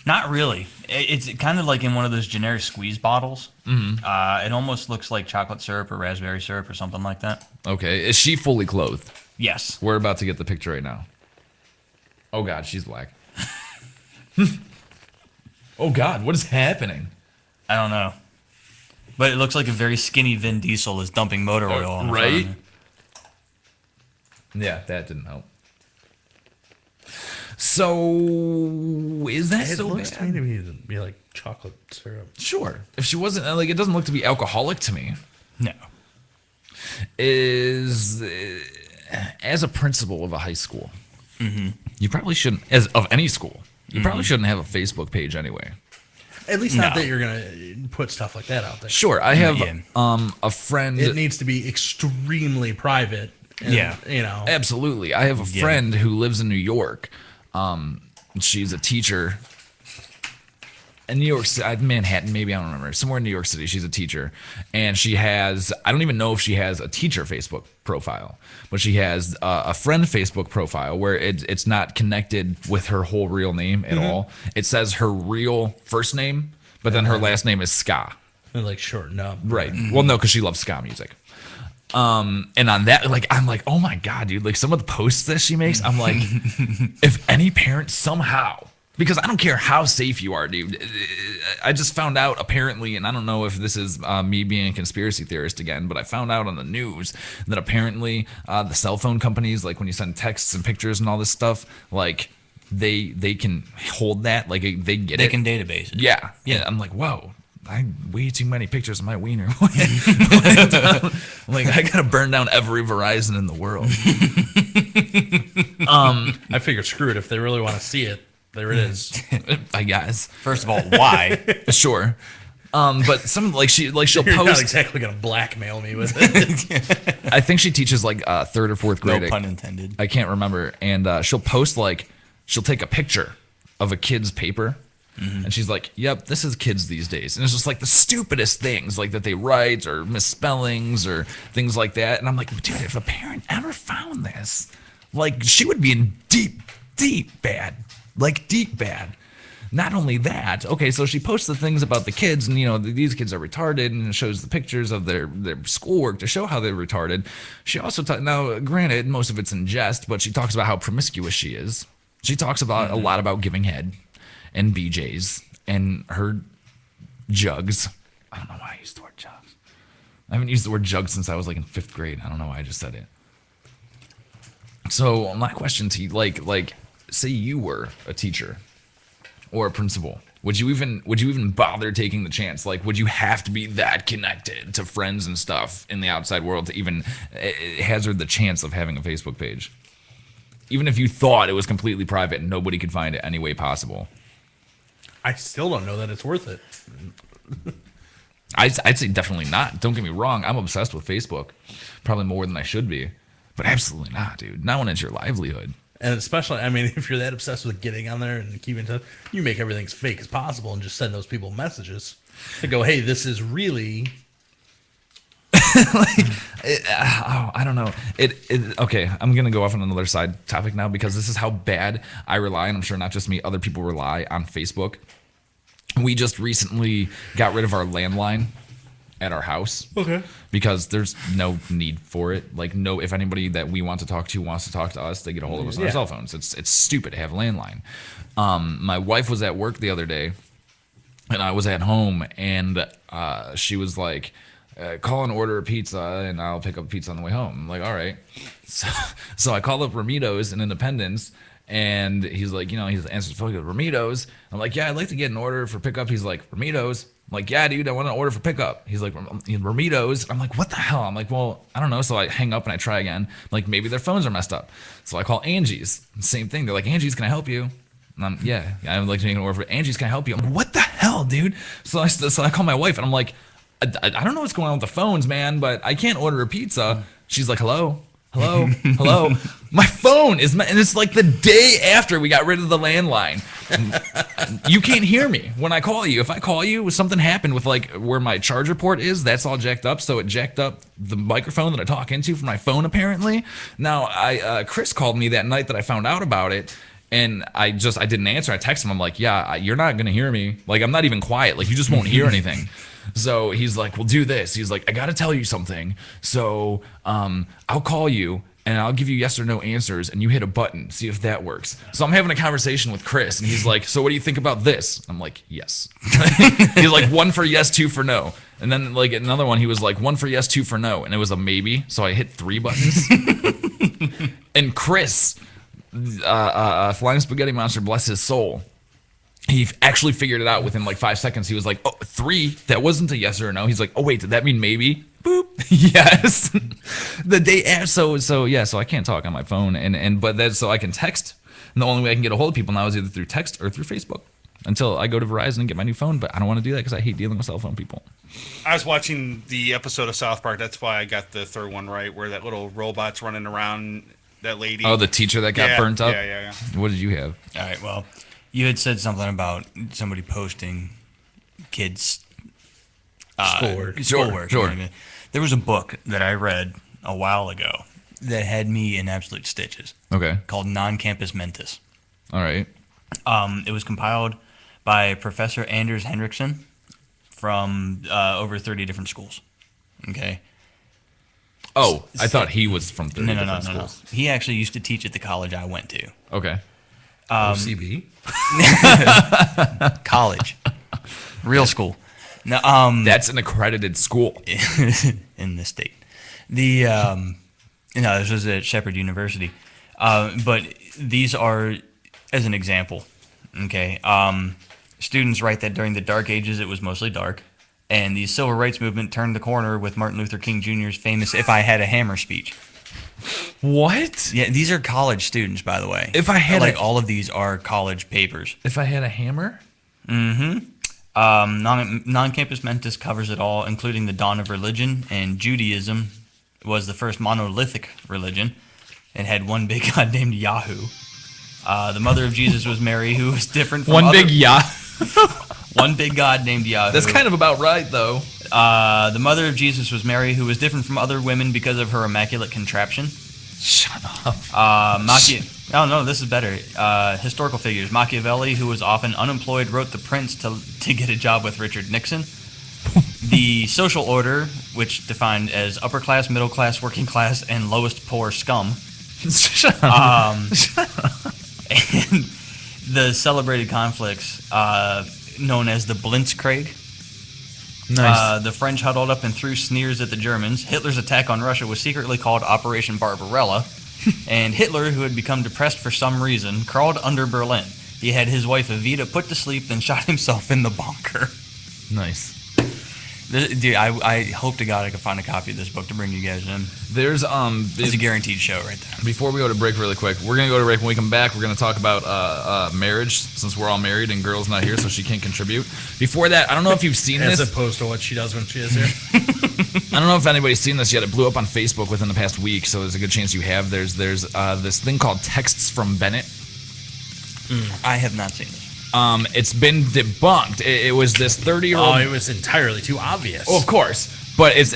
Not really. It's kind of like in one of those generic squeeze bottles. It almost looks like chocolate syrup or raspberry syrup or something like that. Okay. Is she fully clothed? Yes. We're about to get the picture right now. Oh, God, she's black. Oh, God, what is happening? I don't know. But it looks like a very skinny Vin Diesel is dumping motor oil on the right? front. Yeah, that didn't help. So, is that It so looks bad? to me to be like chocolate syrup. Sure. If she wasn't, like, it doesn't look to be alcoholic to me. No. As a principal of a high school, you probably shouldn't, as of any school, you probably shouldn't have a Facebook page anyway. At least not No. that you're gonna put stuff like that out there. Sure, I have Yeah. a friend. It needs to be extremely private. And, Yeah. you know. Absolutely. I have a friend who lives in New York. She's a teacher in New York City, Manhattan, maybe, I don't remember. Somewhere in New York City, she's a teacher. And she has, I don't even know if she has a teacher Facebook profile, but she has a friend Facebook profile where it's not connected with her whole real name at all. It says her real first name, but then her last name is Ska. And like shortened up. Right. Well, no, because she loves ska music. And on that, like, I'm like, oh my God, dude, like some of the posts that she makes, I'm like, if any parent somehow, because I don't care how safe you are, dude. I just found out apparently, and I don't know if this is me being a conspiracy theorist again, but I found out on the news that apparently the cell phone companies, like when you send texts and pictures and all this stuff, like they can hold that, like they get it. They can database it. Yeah. I'm like, whoa. I way too many pictures of my wiener. Like I gotta burn down every Verizon in the world. I figured, screw it. If they really want to see it, there it is. I guess. First of all, why? Sure. But some she'll You're not post. exactly gonna blackmail me with it. I think she teaches like third or fourth grade. No pun intended. I can't remember. And she'll post she'll take a picture of a kid's paper. And she's like, yep, this is kids these days. And it's just like the stupidest things like that they write or misspellings or things like that. And I'm like, dude, if a parent ever found this, like she would be in deep bad. Like deep bad. Not only that, okay, so she posts the things about the kids and, you know, these kids are retarded and it shows the pictures of their schoolwork to show how they're retarded. She also, now granted, most of it's in jest, but she talks about how promiscuous she is. She talks about a lot about giving head and BJs and her jugs. I don't know why I used the word jugs. I haven't used the word jug since I was like in 5th grade. I don't know why I just said it. So my question to you, like, say you were a teacher or a principal, would you even bother taking the chance? Like, would you have to be that connected to friends and stuff in the outside world to even hazard the chance of having a Facebook page? Even if you thought it was completely private and nobody could find it any way possible. I still don't know that it's worth it. I'd say definitely not. Don't get me wrong. I'm obsessed with Facebook. Probably more than I should be. But absolutely not, dude. Not when it's your livelihood. And especially, I mean, if you're that obsessed with getting on there and keeping in touch, you make everything as fake as possible and just send those people messages to go, hey, this is really... I don't know. Okay, I'm going to go off on another side topic now because this is how bad I rely, and I'm sure not just me, other people rely on Facebook. We just recently got rid of our landline at our house. Okay. Because there's no need for it. Like, no, if anybody that we want to talk to wants to talk to us, they get a hold of us on our cell phones. It's stupid to have a landline. My wife was at work the other day, and I was at home, and she was like, call and order a pizza, and I'll pick up a pizza on the way home. I'm like, all right. So I called up Ramito's in Independence, and he's like, you know, he answers the phone, he goes, Ramito's. I'm like, yeah, I'd like to get an order for pickup. He's like, Ramito's. I'm like, yeah, dude, I want an order for pickup. He's like, Ramito's. I'm like, what the hell? I'm like, well, I don't know. So I hang up and I try again. I'm like, maybe their phones are messed up. So I call Angie's. Same thing. They're like, Angie's, can I help you? And I'm, yeah, I would like to make an order for Angie's. Can I help you? I'm like, what the hell, dude? So I call my wife and I'm like, I don't know what's going on with the phones, man, but I can't order a pizza. She's like, hello. My phone is, and it's like the day after we got rid of the landline. You can't hear me when I call you. If I call you, something happened with like where my charger port is. That's all jacked up, so it jacked up the microphone that I talk into from my phone. Apparently, now Chris called me that night that I found out about it. And I didn't answer. I texted him. I'm like, yeah, you're not going to hear me. Like, I'm not even quiet. Like, you just won't hear anything. So he's like, well, do this. He's like, I got to tell you something. So I'll call you and I'll give you yes or no answers and you hit a button, see if that works. So I'm having a conversation with Chris and he's like, so what do you think about this? I'm like, yes. He's like, 1 for yes, 2 for no. And then like another one, he was like 1 for yes, 2 for no. And it was a maybe. So I hit 3 buttons. And Chris, Flying Spaghetti Monster, bless his soul, he actually figured it out within like 5 seconds. He was like, oh, 3, that wasn't a yes or a no. He's like, oh wait, did that mean maybe? Boop. Yes. The day after, so I can't talk on my phone but that's so I can text. And the only way I can get a hold of people now is either through text or through Facebook until I go to Verizon and get my new phone, but I don't want to do that because I hate dealing with cell phone people. I was watching the episode of South Park. That's why I got the third one right, where that little robot's running around that lady. Oh, the teacher that got burnt up? Yeah. What did you have? All right, well, you had said something about somebody posting kids' Schoolwork. Schoolwork. Sure. You know, there was a book that I read a while ago that had me in absolute stitches. Okay. Called Non-Campus Mentis. All right. It was compiled by Professor Anders Henriksen from over 30 different schools. Okay. Oh, I thought he was from 30 No. different schools. He actually used to teach at the college I went to. Okay. OCB? College. Real school. No, that's an accredited school in the state. This was at Shepherd University. But these are, as an example, okay, students write that during the Dark Ages it was mostly dark, and the Civil Rights Movement turned the corner with Martin Luther King Jr.'s famous "If I Had a Hammer" speech. What? Yeah, these are college students, by the way. If I had all of these are college papers. If I had a hammer? Mm-hmm. Non-Campus Mentis covers it all, including the dawn of religion, and Judaism was the first monolithic religion. It had one big god named Yahoo. The mother of Jesus was Mary, who was different from one big god named Yahoo. That's kind of about right, though. The mother of Jesus was Mary, who was different from other women because of her immaculate contraption. Shut up. Oh, no, this is better. Historical figures. Machiavelli, who was often unemployed, wrote The Prince to get a job with Richard Nixon. The social order, which defined as upper class, middle class, working class, and lowest poor scum. Shut up. And the celebrated conflicts known as the Blitzkrieg. Nice. The French huddled up and threw sneers at the Germans. Hitler's attack on Russia was secretly called Operation Barbarella. And Hitler, who had become depressed for some reason, crawled under Berlin. He had his wife Evita put to sleep, then shot himself in the bunker. Nice. Dude, I hope to God I can find a copy of this book to bring you guys in. It's a guaranteed show right there. Before we go to break really quick, we're going to go to break. When we come back, we're going to talk about marriage, since we're all married and Girl's not here, so she can't contribute. Before that, I don't know if you've seen this. As opposed to what she does when she is here. I don't know if anybody's seen this yet. It blew up on Facebook within the past week, so there's a good chance you have. There's this thing called Texts from Bennett. I have not seen this. It's been debunked. It was this 30-year-old. Oh, it was entirely too obvious. Oh, of course. But it's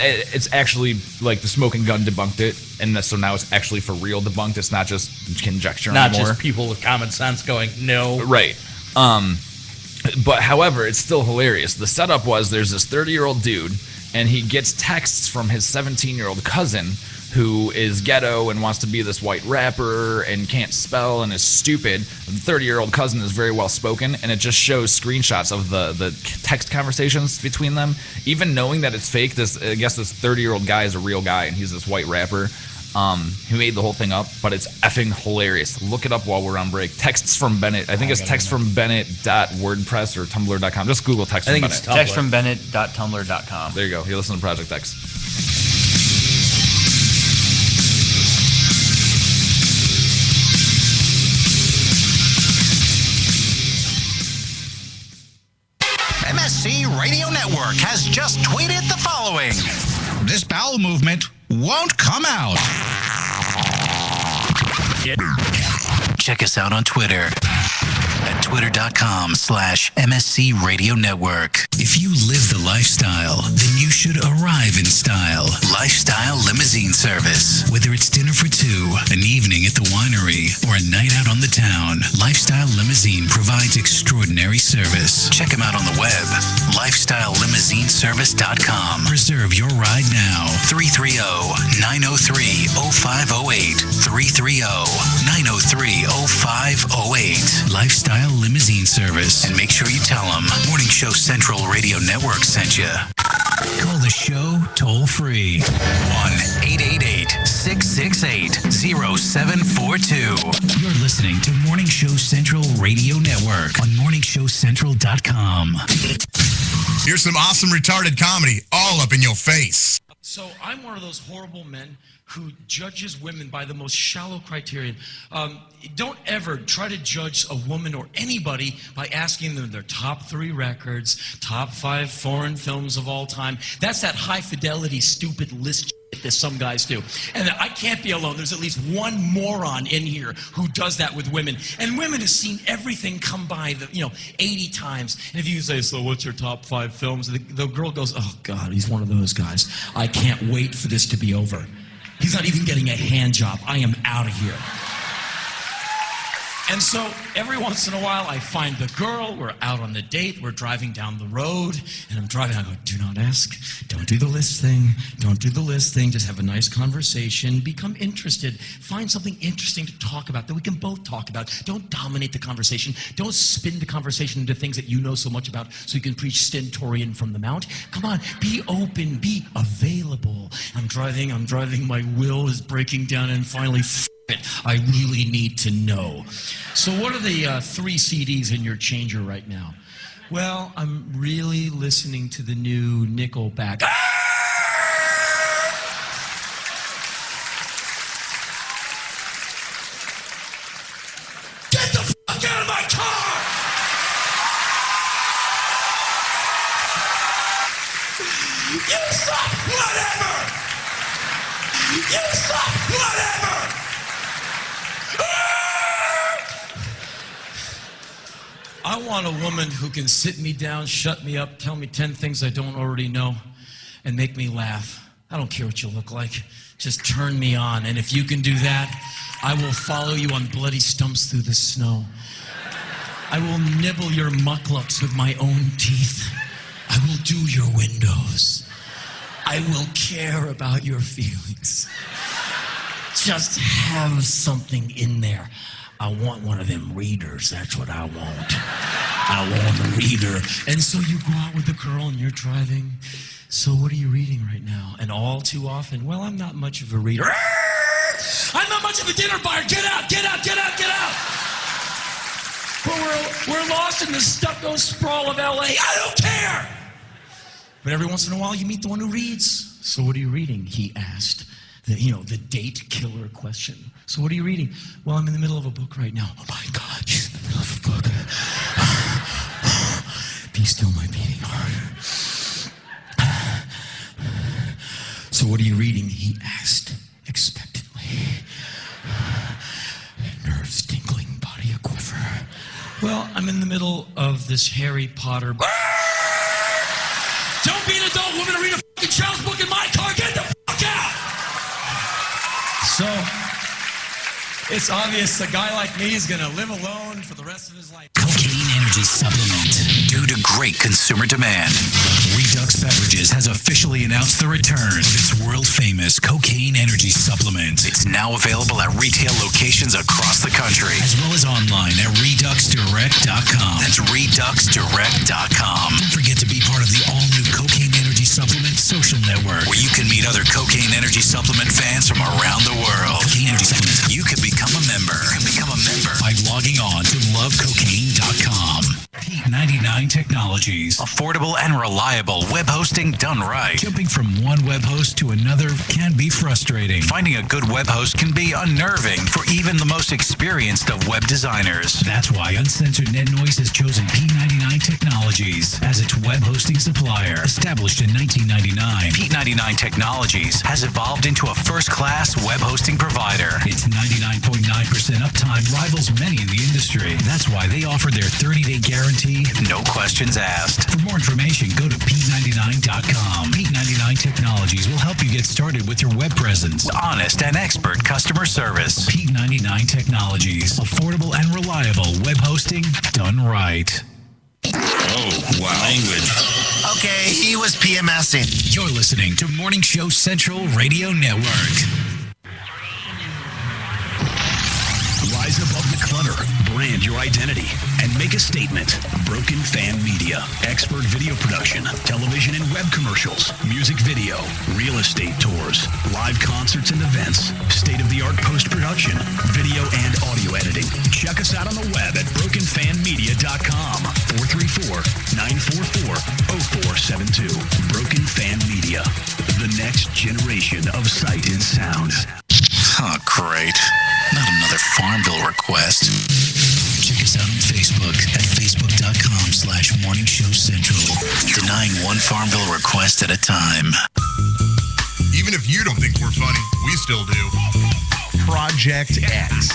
actually like the smoking gun debunked it, and so now it's actually for real debunked. It's not just conjecture not anymore. Just people with common sense going no. Right. But however, it's still hilarious. The setup was there's this 30-year-old dude, and he gets texts from his 17-year-old cousin, who is ghetto and wants to be this white rapper and can't spell and is stupid. The 30-year-old cousin is very well spoken, and it just shows screenshots of the text conversations between them. Even knowing that it's fake, I guess this 30-year-old guy is a real guy, and he's this white rapper who made the whole thing up, but it's effing hilarious. Look it up while we're on break. Texts from Bennett. I think it's textfrombennett.wordpress or tumblr.com. Just Google Text from Bennett. Textfrombennett.tumblr.com. There you go. You listen to Project X. MSC Radio Network has just tweeted the following. This bowel movement won't come out. Check us out on Twitter at twitter.com/MSC Radio Network. If you live the lifestyle, then you should arrive in style. Lifestyle Limousine Service. Whether it's dinner for two, an evening at the winery, or a night out on the town, Lifestyle Limousine provides extraordinary service. Check them out on the web, lifestylelimousineservice.com. Reserve your ride now. 330-903-0508. 330-903-0508. Lifestyle Limousine Service. And make sure you tell them Morning Show Central Radio Network sent you. Call the show toll free. 1-888-668-0742. You're listening to Morning Show Central Radio Network on morningshowcentral.com. Here's some awesome retarded comedy all up in your face. So I'm one of those horrible men who judges women by the most shallow criterion. Don't ever try to judge a woman or anybody by asking them their top 3 records, top 5 foreign films of all time. That's that high fidelity, stupid list that some guys do. And I can't be alone. There's at least one moron in here who does that with women. And women have seen everything come by, 80 times. And if you say, so what's your top 5 films? The girl goes, oh, God, he's one of those guys. I can't wait for this to be over. He's not even getting a hand job. I am out of here. And so every once in a while, I find the girl. We're out on the date. We're driving down the road. And I'm driving. I go, do not ask. Don't do the list thing. Don't do the list thing. Just have a nice conversation. Become interested. Find something interesting to talk about that we can both talk about. Don't dominate the conversation. Don't spin the conversation into things that you know so much about so you can preach stentorian from the mount. Come on. Be open. Be available. I'm driving. My will is breaking down. And finally, I really need to know. So what are the 3 CDs in your changer right now? Well, I'm really listening to the new Nickelback. Get the fuck out of my car! You suck, whatever! You suck, whatever! I want a woman who can sit me down, shut me up, tell me 10 things I don't already know, and make me laugh. I don't care what you look like. Just turn me on. And if you can do that, I will follow you on bloody stumps through the snow. I will nibble your mucklucks with my own teeth. I will do your windows. I will care about your feelings. Just have something in there. I want one of them readers. That's what I want. I want a reader. And so you go out with the girl and you're driving. So what are you reading right now? And all too often, well, I'm not much of a reader. I'm not much of a dinner buyer. Get out, get out, get out, get out. But we're lost in the stucco sprawl of L.A. I don't care. But every once in a while, you meet the one who reads. So what are you reading? He asked. The date killer question. So what are you reading? Well, I'm in the middle of a book right now. Oh my God, she's in the middle of a book. Be still, my beating heart. So what are you reading? He asked expectantly. Nerves tingling, body a quiver. Well, I'm in the middle of this Harry Potter. Don't be an adult woman to read a fucking child's book in my car. Get the fuck out! So, it's obvious a guy like me is going to live alone for the rest of his life. Cocaine Energy Supplement. Due to great consumer demand, Redux Beverages has officially announced the return of its world-famous Cocaine Energy Supplement. It's now available at retail locations across the country, as well as online at ReduxDirect.com. That's ReduxDirect.com. Don't forget to be part of the all-new Cocaine Energy Supplement social network, where you can meet other Cocaine Energy Supplement fans from around the world. Cocaine Energy Supplement. You can become a member. By logging on to lovecocaine.com. Pete P99 Technologies. Affordable and reliable web hosting done right. Jumping from one web host to another can be frustrating. Finding a good web host can be unnerving for even the most experienced of web designers. That's why Uncensored Net Noise has chosen P99 Technologies as its web hosting supplier. Established in 1999, P99 Technologies has evolved into a first-class web hosting provider. Its 99.9% uptime rivals many in the industry. That's why they offer their 30-day guarantee. No questions asked. For more information, go to P99.com. P99 Technologies will help you get started with your web presence. Honest and expert customer service. P99 Technologies. Affordable and reliable web hosting done right. Oh, wow. Language. Okay, he was PMSing. You're listening to Morning Show Central Radio Network. Rise above the clutter, brand your identity, and make a statement. Broken Fan Media. Expert video production, television and web commercials, music video, real estate tours, live concerts and events, state-of-the-art post-production, video and audio editing. Check us out on the web at brokenfanmedia.com. 434-944-0472. Broken Fan Media. The next generation of sight and sound. Oh, great. Not another Farmville request. Check us out on Facebook at facebook.com/Morning Show Central. Denying one Farmville request at a time. Even if you don't think we're funny, we still do. Project X.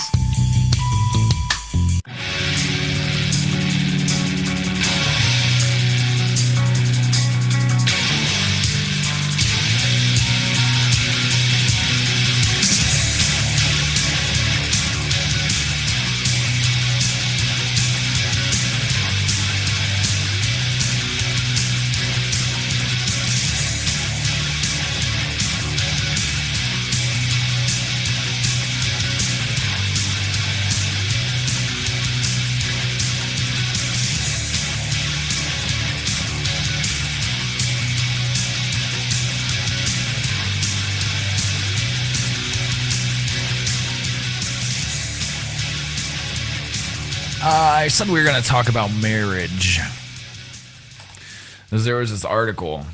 I said we were going to talk about marriage. There was this article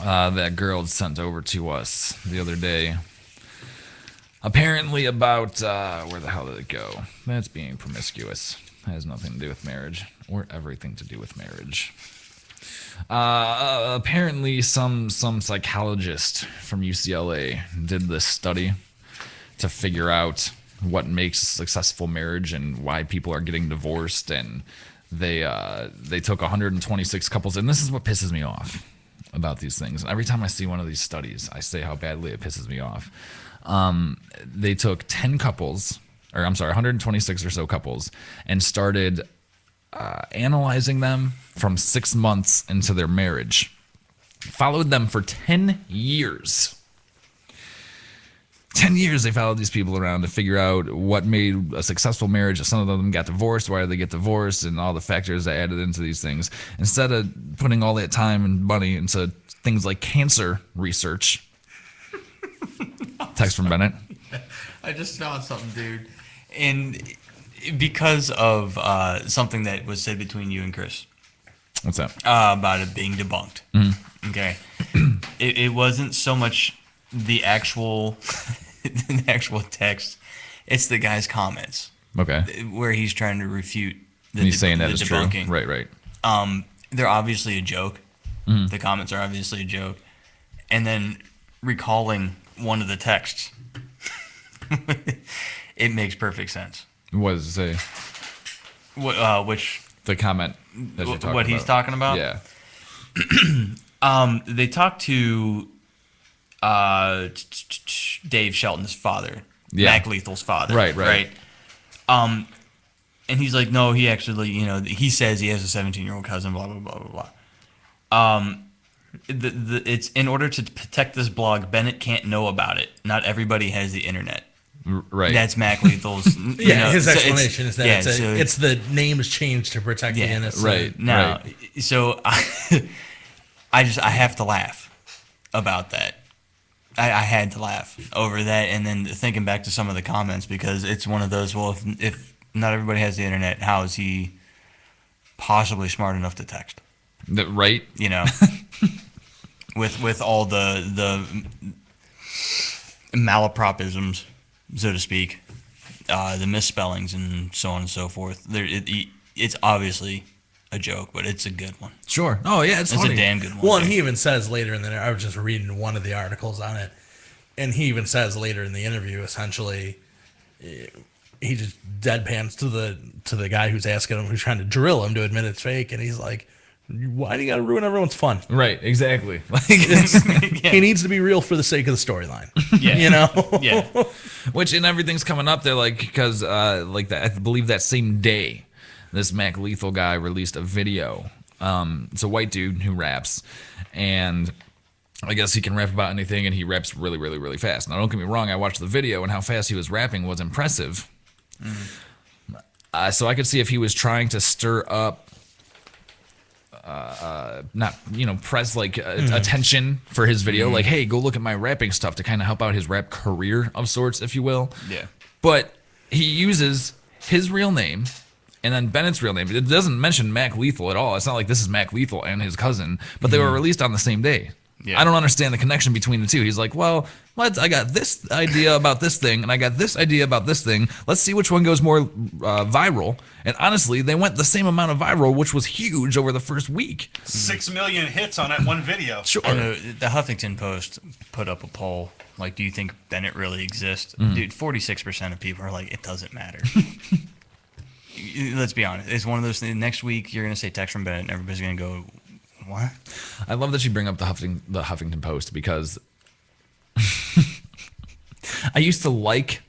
that girl had sent over to us the other day. Apparently about, where the hell did it go? That's being promiscuous. It has nothing to do with marriage, or everything to do with marriage. Apparently some psychologist from UCLA did this study to figure out what makes a successful marriage and why people are getting divorced, and they took 126 couples, and this is what pisses me off about these things. Every time I see one of these studies, I say how badly it pisses me off. They took 126 or so couples, and started analyzing them from 6 months into their marriage. Followed them for 10 years. 10 years they followed these people around to figure out what made a successful marriage. Some of them got divorced. Why did they get divorced? And all the factors that added into these things. Instead of putting all that time and money into things like cancer research. Text from Bennett. I just saw something, dude. And because of something that was said between you and Chris. What's that? About it being debunked. Mm-hmm. Okay. It wasn't so much the actual text, it's the guy's comments. Okay. Where he's trying to refute the he's saying that is debunking. True. Right. They're obviously a joke. Mm-hmm. The comments are obviously a joke. And then recalling one of the texts, it makes perfect sense. What does it say? Which the comment that you're talking what about. He's talking about? Yeah. They talked to Dave Shelton's father, Mac Lethal's father. Right. And he's like, no, he actually, he says he has a 17-year-old cousin, blah, blah, blah, blah, blah. It's in order to protect this blog, Bennett can't know about it. Not everybody has the internet. Right. That's Mac Lethal's. His explanation is that it's the name is changed to protect the innocent. Right. Now, so I have to laugh about that. I had to laugh over that, and then thinking back to some of the comments, because it's one of those, well, if not everybody has the internet, how is he possibly smart enough to text. Right? You know, with all the malapropisms, so to speak, the misspellings and so on and so forth. It's obviously a joke, but it's a good one. Sure. Oh yeah, it's a funny. damn good one. Well, and he even says later in the, I was just reading one of the articles on it, and he even says later in the interview, essentially, he just deadpans to the guy who's asking him, who's trying to drill him to admit it's fake, and he's like, why do you got to ruin everyone's fun? Right, exactly. He needs to be real for the sake of the storyline. Yeah. You know? Yeah. Which, and everything's coming up there, like, because, like, I believe that same day, this Mac Lethal guy released a video. It's a white dude who raps, and I guess he can rap about anything, and he raps really, really, really fast. Now, don't get me wrong, I watched the video, and how fast he was rapping was impressive. So I could see if he was trying to stir up, press like attention for his video, like, hey, go look at my rapping stuff, to kind of help out his rap career of sorts, if you will. Yeah. But he uses his real name and then Bennett's real name. It doesn't mention Mac Lethal at all. It's not like this is Mac Lethal and his cousin, but they were released on the same day. Yeah. I don't understand the connection between the two. He's like, well, I got this idea about this thing, and I got this idea about this thing. Let's see which one goes more viral. And honestly, they went the same amount of viral, which was huge over the first week. 6 million hits on that one video. Sure. I know the Huffington Post put up a poll. Like, do you think Bennett really exists? Dude, 46% of people are like, it doesn't matter. Let's be honest. It's one of those things. Next week, you're going to say text from Bennett, and everybody's going to go, what? I love that you bring up the Huffington Post, because I used to like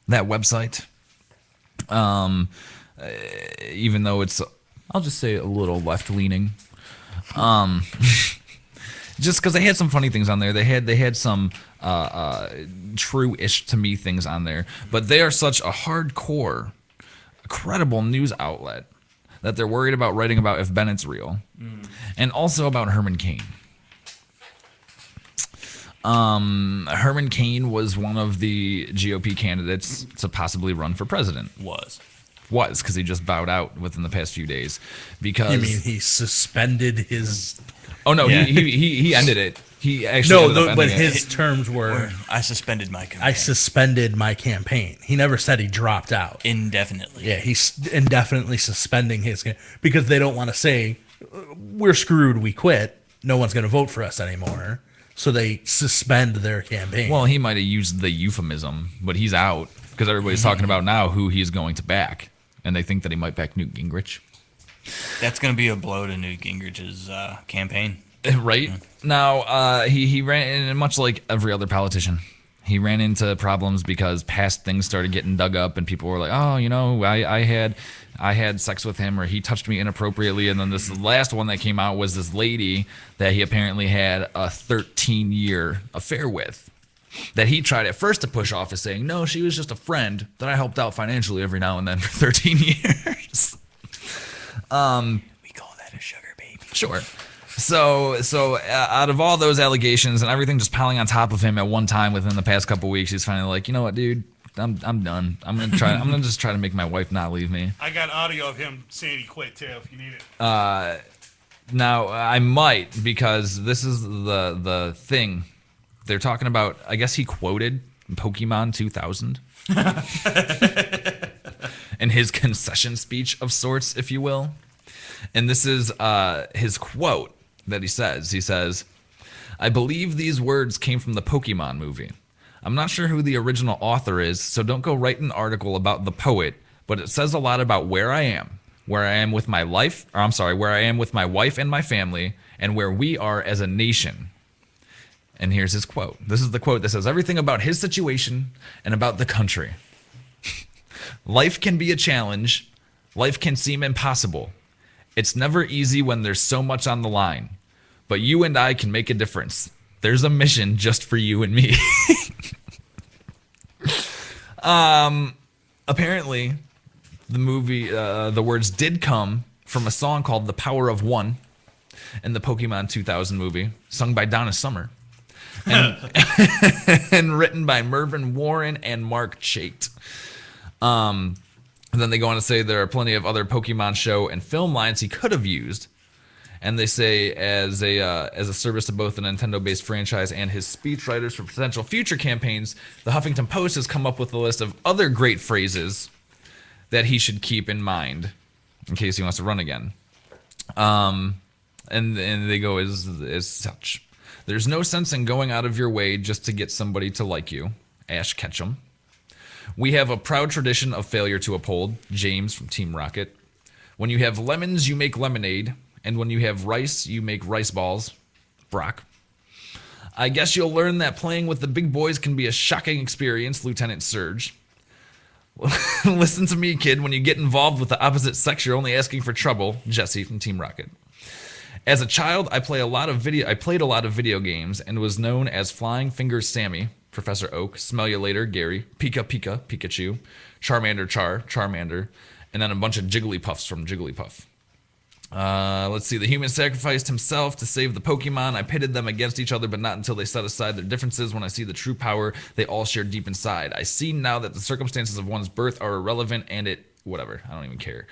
that website, even though it's, I'll just say, a little left-leaning. Just because they had some funny things on there. They had some true-ish to me things on there, but they are such a hardcore, credible news outlet that they're worried about writing about if Bennett's real, and also about Herman Cain. Herman Cain was one of the GOP candidates to possibly run for president. Was because he just bowed out within the past few days. Because You mean he suspended his... Oh no, Yeah. he ended it. He actually but his terms were, I suspended my campaign. I suspended my campaign. He never said he dropped out. Indefinitely. Yeah, he's indefinitely suspending his, because they don't want to say, we're screwed, we quit, no one's going to vote for us anymore. So they suspend their campaign. Well, he might have used the euphemism, but he's out because everybody's talking about now who he's going to back, and they think that he might back Newt Gingrich. That's going to be a blow to Newt Gingrich's campaign. Right? Now, he ran, and much like every other politician, he ran into problems because past things started getting dug up, and people were like, oh, you know, I had sex with him, or he touched me inappropriately. And then this last one that came out was this lady that he apparently had a 13-year affair with, that he tried at first to push off as saying, no, she was just a friend that I helped out financially every now and then for 13 years. We call that a sugar baby. Sure. So out of all those allegations and everything just piling on top of him at one time within the past couple weeks, he's finally like, you know what, dude, I'm done. I'm gonna just try to make my wife not leave me. I got audio of him saying he quit too, if you need it. Now I might, because this is the thing they're talking about. I guess he quoted Pokemon 2000 in his concession speech of sorts, if you will. And this is his quote that he says. He says, I believe these words came from the Pokemon movie. I'm not sure who the original author is, so don't go write an article about the poet, but it says a lot about where I am with my life, where I am with my wife and my family, and where we are as a nation. And here's his quote. This is the quote that says everything about his situation and about the country. Life can be a challenge. Life can seem impossible. It's never easy when there's so much on the line, but you and I can make a difference. There's a mission just for you and me. Apparently, the movie, the words did come from a song called The Power of One in the Pokemon 2000 movie, sung by Donna Summer, and written by Mervyn Warren and Mark Chait. And then they go on to say there are plenty of other Pokemon show and film lines he could have used. And they say as a service to both the Nintendo-based franchise and his speechwriters for potential future campaigns, the Huffington Post has come up with a list of other great phrases that he should keep in mind in case he wants to run again. And they go as such. There's no sense in going out of your way just to get somebody to like you. Ash Ketchum. We have a proud tradition of failure to uphold. James from Team Rocket. When you have lemons, you make lemonade. And when you have rice, you make rice balls. Brock. I guess you'll learn that playing with the big boys can be a shocking experience. Lieutenant Surge. Listen to me, kid. When you get involved with the opposite sex, you're only asking for trouble. Jesse from Team Rocket. As a child, I played a lot of video games and was known as Flying Fingers Sammy, Professor Oak, Smell You Later, Gary, Pika Pika, Pikachu, Charmander Charmander, and then a bunch of Jigglypuffs from Jigglypuff. Let's see. The human sacrificed himself to save the Pokemon. I pitted them against each other, but not until they set aside their differences. When I see the true power they all share deep inside, I see now that the circumstances of one's birth are irrelevant, and whatever. I don't even care.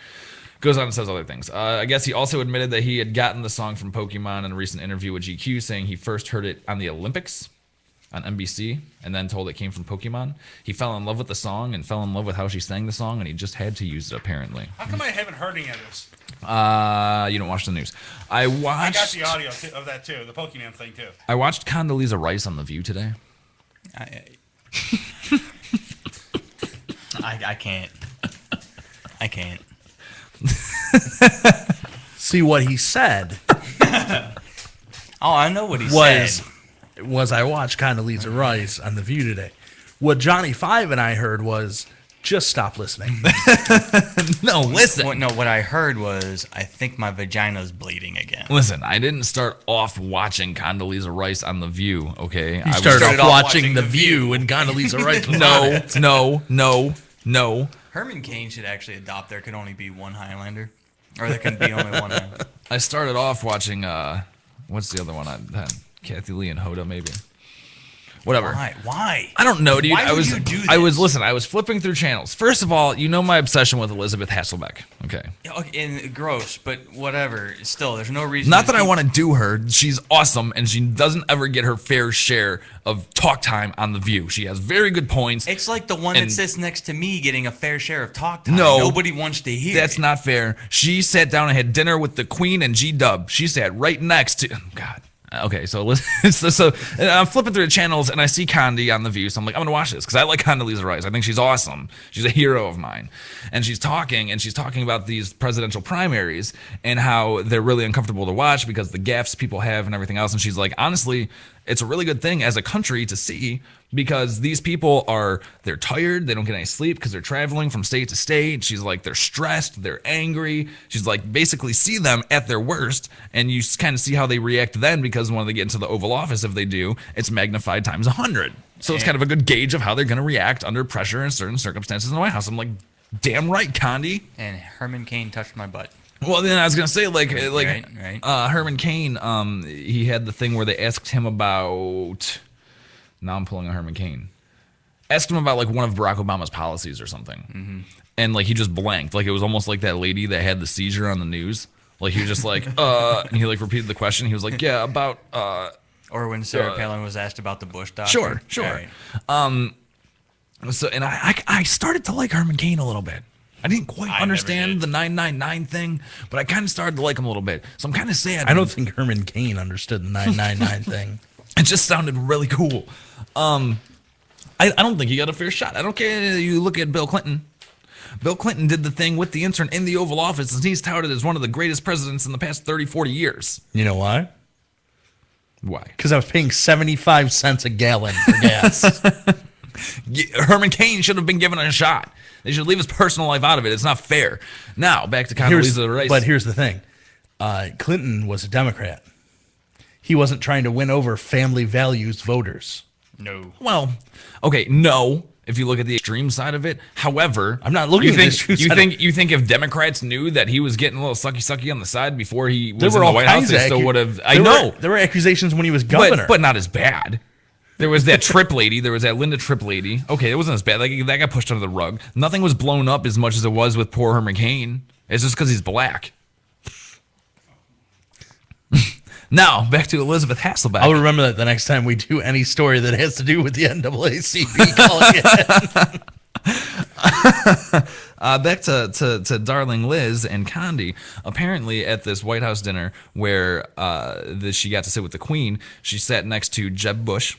Goes on and says other things. I guess he also admitted that he had gotten the song from Pokemon in a recent interview with GQ, saying he first heard it on the Olympics on NBC and then told it came from Pokemon. He fell in love with the song and fell in love with how she sang the song, and he just had to use it, apparently. How come I haven't heard any of this? You don't watch the news. I got the audio of that too, the Pokemon thing too. I watched Condoleezza Rice on The View today. I can't. I can't. See what he said. Oh, I know what he said. Was I watched Condoleezza Rice on The View today. What Johnny Five and I heard was, just stop listening. No, listen. What I heard was, I think my vagina's bleeding again. Listen, I didn't start off watching Condoleezza Rice on The View, okay? You started off watching The View and Condoleezza Rice was No. Herman Cain should actually adopt There Could Only Be One Highlander. Or there can be only one Highlander. I started off watching, what's the other one? Kathy Lee and Hoda, maybe. Whatever. Why? I don't know, dude. Why would you do this? I was flipping through channels. First of all, you know my obsession with Elizabeth Hasselbeck. Okay. And gross, but whatever. Still, there's no reason. Not that I want to do her. She's awesome, and she doesn't ever get her fair share of talk time on The View. She has very good points. It's like the one that sits next to me getting a fair share of talk time. No. Nobody wants to hear That's not fair. She sat down and had dinner with the Queen and G-Dub. She sat right next to... God. Okay, so I'm flipping through the channels and I see Condi on The View, so I'm like, I'm gonna watch this because I like Condoleezza Rice. I think she's awesome. She's a hero of mine, and she's talking about these presidential primaries and how they're really uncomfortable to watch because the gaffes people have and everything else. And she's like, honestly, it's a really good thing as a country to see because these people they're tired, they don't get any sleep because they're traveling from state to state. She's like, they're stressed, they're angry. She's like, basically see them at their worst, and you kind of see how they react then because when they get into the Oval Office, if they do, it's magnified times 100. So it's kind of a good gauge of how they're going to react under pressure in certain circumstances in the White House. I'm like, damn right, Condi. And Herman Cain touched my butt. Well, then I was gonna say right. Herman Cain. He had the thing where they asked him about. Now I'm pulling a Herman Cain. Asked him about like one of Barack Obama's policies or something, and like he just blanked. Like it was almost like that lady that had the seizure on the news. Like he was just like, and he like repeated the question. He was like, yeah, about. Or when Sarah Palin was asked about the Bush Sure. doctrine. Right. So and I started to like Herman Cain a little bit. I didn't quite understand the 999 thing, but I kind of started to like him a little bit. So I'm kind of sad. I don't think Herman Cain understood the 999 thing. It just sounded really cool. I don't think he got a fair shot. I don't care. You look at Bill Clinton. Bill Clinton did the thing with the intern in the Oval Office, and he's touted as one of the greatest presidents in the past 30, 40 years. You know why? Why? Because I was paying 75 cents a gallon for gas. Herman Cain should have been given a shot. They should leave his personal life out of it. It's not fair. Now, back to Condoleezza Rice. But here's the thing. Clinton was a Democrat. He wasn't trying to win over family values voters. No. Well, okay, no. If you look at the extreme side of it, however, I'm not looking at the extreme side. You think if Democrats knew that he was getting a little sucky on the side before he was in the White House, they still would have. I know there were accusations when he was governor, but not as bad. There was that Tripp lady. There was that Linda Tripp lady. Okay, it wasn't as bad. Like, that got pushed under the rug. Nothing was blown up as much as it was with poor Herman Cain. It's just because he's black. Now, back to Elizabeth Hasselbeck. I'll remember that the next time we do any story that has to do with the NAACP. Call it back to darling Liz and Condi. Apparently, at this White House dinner where she got to sit with the Queen, she sat next to Jeb Bush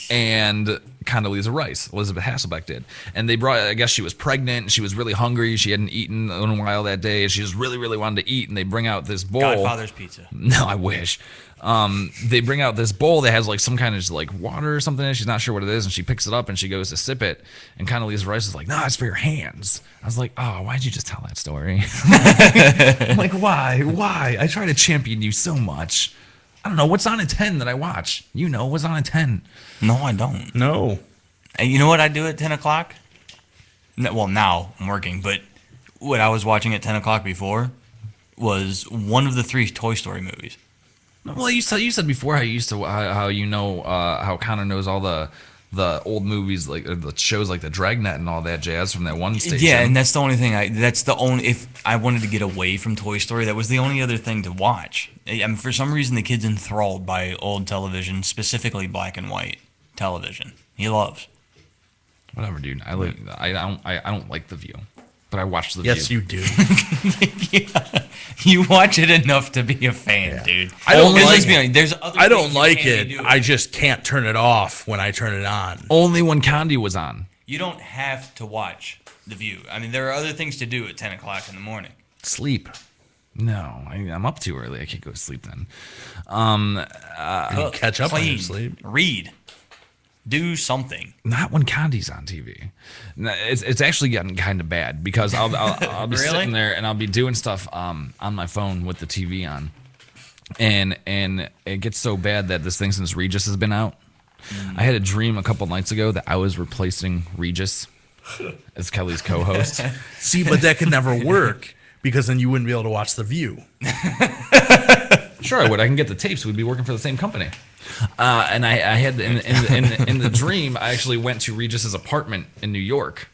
and Condoleezza Rice. Elizabeth Hasselbeck did. And they brought, I guess she was pregnant. She was really hungry. She hadn't eaten in a while that day. She just really, really wanted to eat. And they bring out this bowl. Godfather's pizza. No, I wish. They bring out this bowl that has like some kind of like water or something in it. She's not sure what it is. And she picks it up and she goes to sip it. And Condoleezza Rice is like, no, it's for your hands. I was like, oh, why'd you just tell that story? I'm like, why? Why? I try to champion you so much. I don't know what's on at 10 that I watch. You know what's on at 10. No, I don't. No. And you know what I do at 10 o'clock? No, well, now I'm working, but what I was watching at 10 o'clock before was one of the 3 Toy Story movies. Well, you said before how you used to how Connor knows all the old movies, like the shows like the Dragnet and all that jazz from that one station. Yeah, and that's the only thing if I wanted to get away from Toy Story, that was the only other thing to watch. I mean, for some reason the kid's enthralled by old television, specifically black and white television. He loves. Whatever, dude. I don't like The View, but I watch The View. Yes, you do. Yeah. You watch it enough to be a fan, dude. I don't like it. There's other I don't things you like can't it. do. I just can't turn it off when I turn it on. Only when Condi was on. You don't have to watch The View. I mean, there are other things to do at 10 o'clock in the morning. Sleep. No, I'm up too early. I can't go to sleep then. Cook, catch up on clean, your sleep. Read. Do something. Not when Condi's on TV. No, it's actually getting kind of bad because I'll be Really? sitting there and I'll be doing stuff on my phone with the TV on, and it gets so bad that this thing since Regis has been out, I had a dream a couple nights ago that I was replacing Regis as Kelly's co-host. See, but that could never work because then you wouldn't be able to watch The View. Sure, I would. I can get the tapes. We'd be working for the same company. And I had in the dream, I actually went to Regis's apartment in New York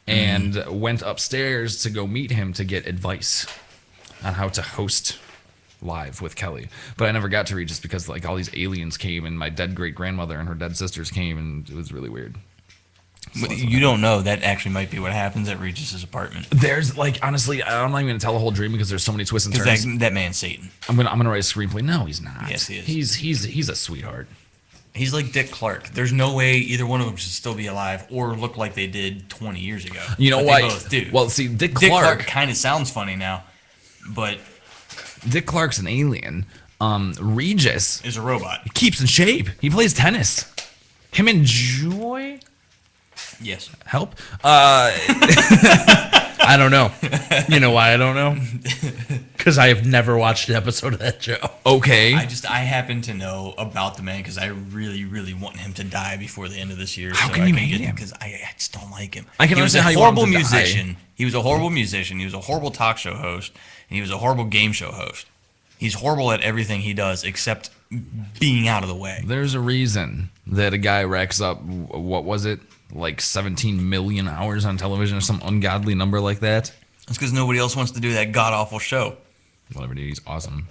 and went upstairs to go meet him to get advice on how to host live with Kelly. But I never got to Regis because like all these aliens came and my dead great grandmother and her dead sisters came and it was really weird. So You don't know. That actually might be what happens at Regis's apartment. There's like honestly, I'm not even gonna tell the whole dream because there's so many twists and Because turns. that man's Satan. I'm gonna write a screenplay. No, he's not. Yes, he is. He's a sweetheart. He's like Dick Clark. There's no way either one of them should still be alive or look like they did 20 years ago. You know But why? They both do. Well, see, Dick Clark Clark kind of sounds funny now, but Dick Clark's an alien. Regis is a robot. He keeps in shape. He plays tennis. Him and Joy. Yes. Help. I don't know. You know why I don't know? Because I have never watched an episode of that show. Okay. I happen to know about the man because I really, really want him to die before the end of this year. How so can I you can hate get him? Because I just don't like him. I can He was a understand how you want horrible him to die. musician. He was a horrible musician. He was a horrible talk show host, and he was a horrible game show host. He's horrible at everything he does except being out of the way. There's a reason that a guy racks up, what was it, like 17 million hours on television or some ungodly number like that. It's because nobody else wants to do that god awful show. Whatever, dude. He's awesome.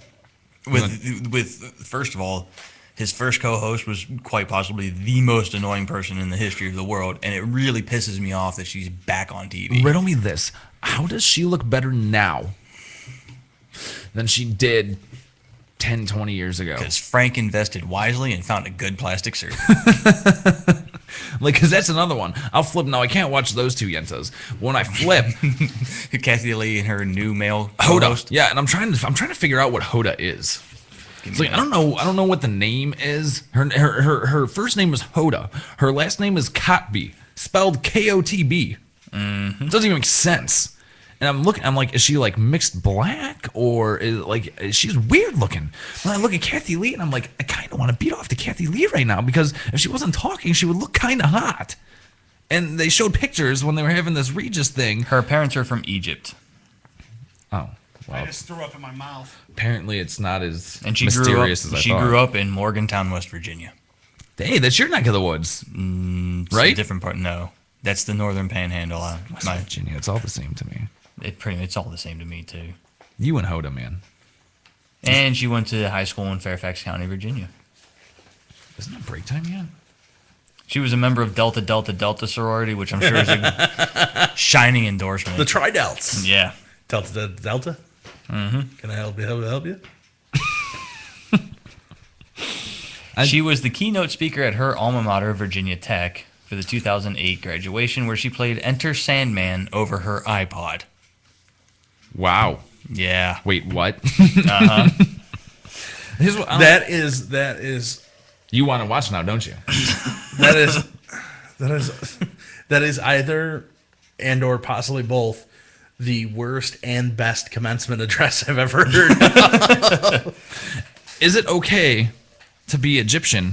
With first of all, his first co-host was quite possibly the most annoying person in the history of the world, and it really pisses me off that she's back on TV. Riddle me this. How does she look better now than she did 10, 20 years ago? Because Frank invested wisely and found a good plastic surgeon. Like, because that's another one. I'll flip. No, I can't watch those two yentas. When I flip, Kathy Lee and her new male Hoda. co-host. Yeah, and I'm trying to figure out what Hoda is. It's like I don't know what the name is. Her first name is Hoda. Her last name is Kotb, spelled Kotb. Mm-hmm. It doesn't even make sense. And I'm like, is she like mixed black or she's weird looking? When I look at Kathy Lee and I'm like, I kind of want to beat off to Kathy Lee right now because if she wasn't talking, she would look kind of hot. And they showed pictures when they were having this Regis thing. Her parents are from Egypt. Oh, well. I just threw up in my mouth. Apparently, it's not as And she mysterious as I thought. grew up in Morgantown, West Virginia. Hey, that's your neck of the woods, It's right? a different part. No, that's the Northern Panhandle. West Virginia. It's all the same to me. It's all the same to me too. You and Hoda, man. And she went to high school in Fairfax County, Virginia. Isn't it break time yet? She was a member of Delta Delta Delta sorority, which I'm sure is a shining endorsement. The Tri-Delts. Yeah. Delta Delta. Mm-hmm. Can I help you? She was the keynote speaker at her alma mater, Virginia Tech, for the 2008 graduation, where she played Enter Sandman over her iPod. Wow. Yeah. Wait, what? Uh-huh. That is. You want to watch now, don't you? That is either and or possibly both the worst and best commencement address I've ever heard. Is it okay to be Egyptian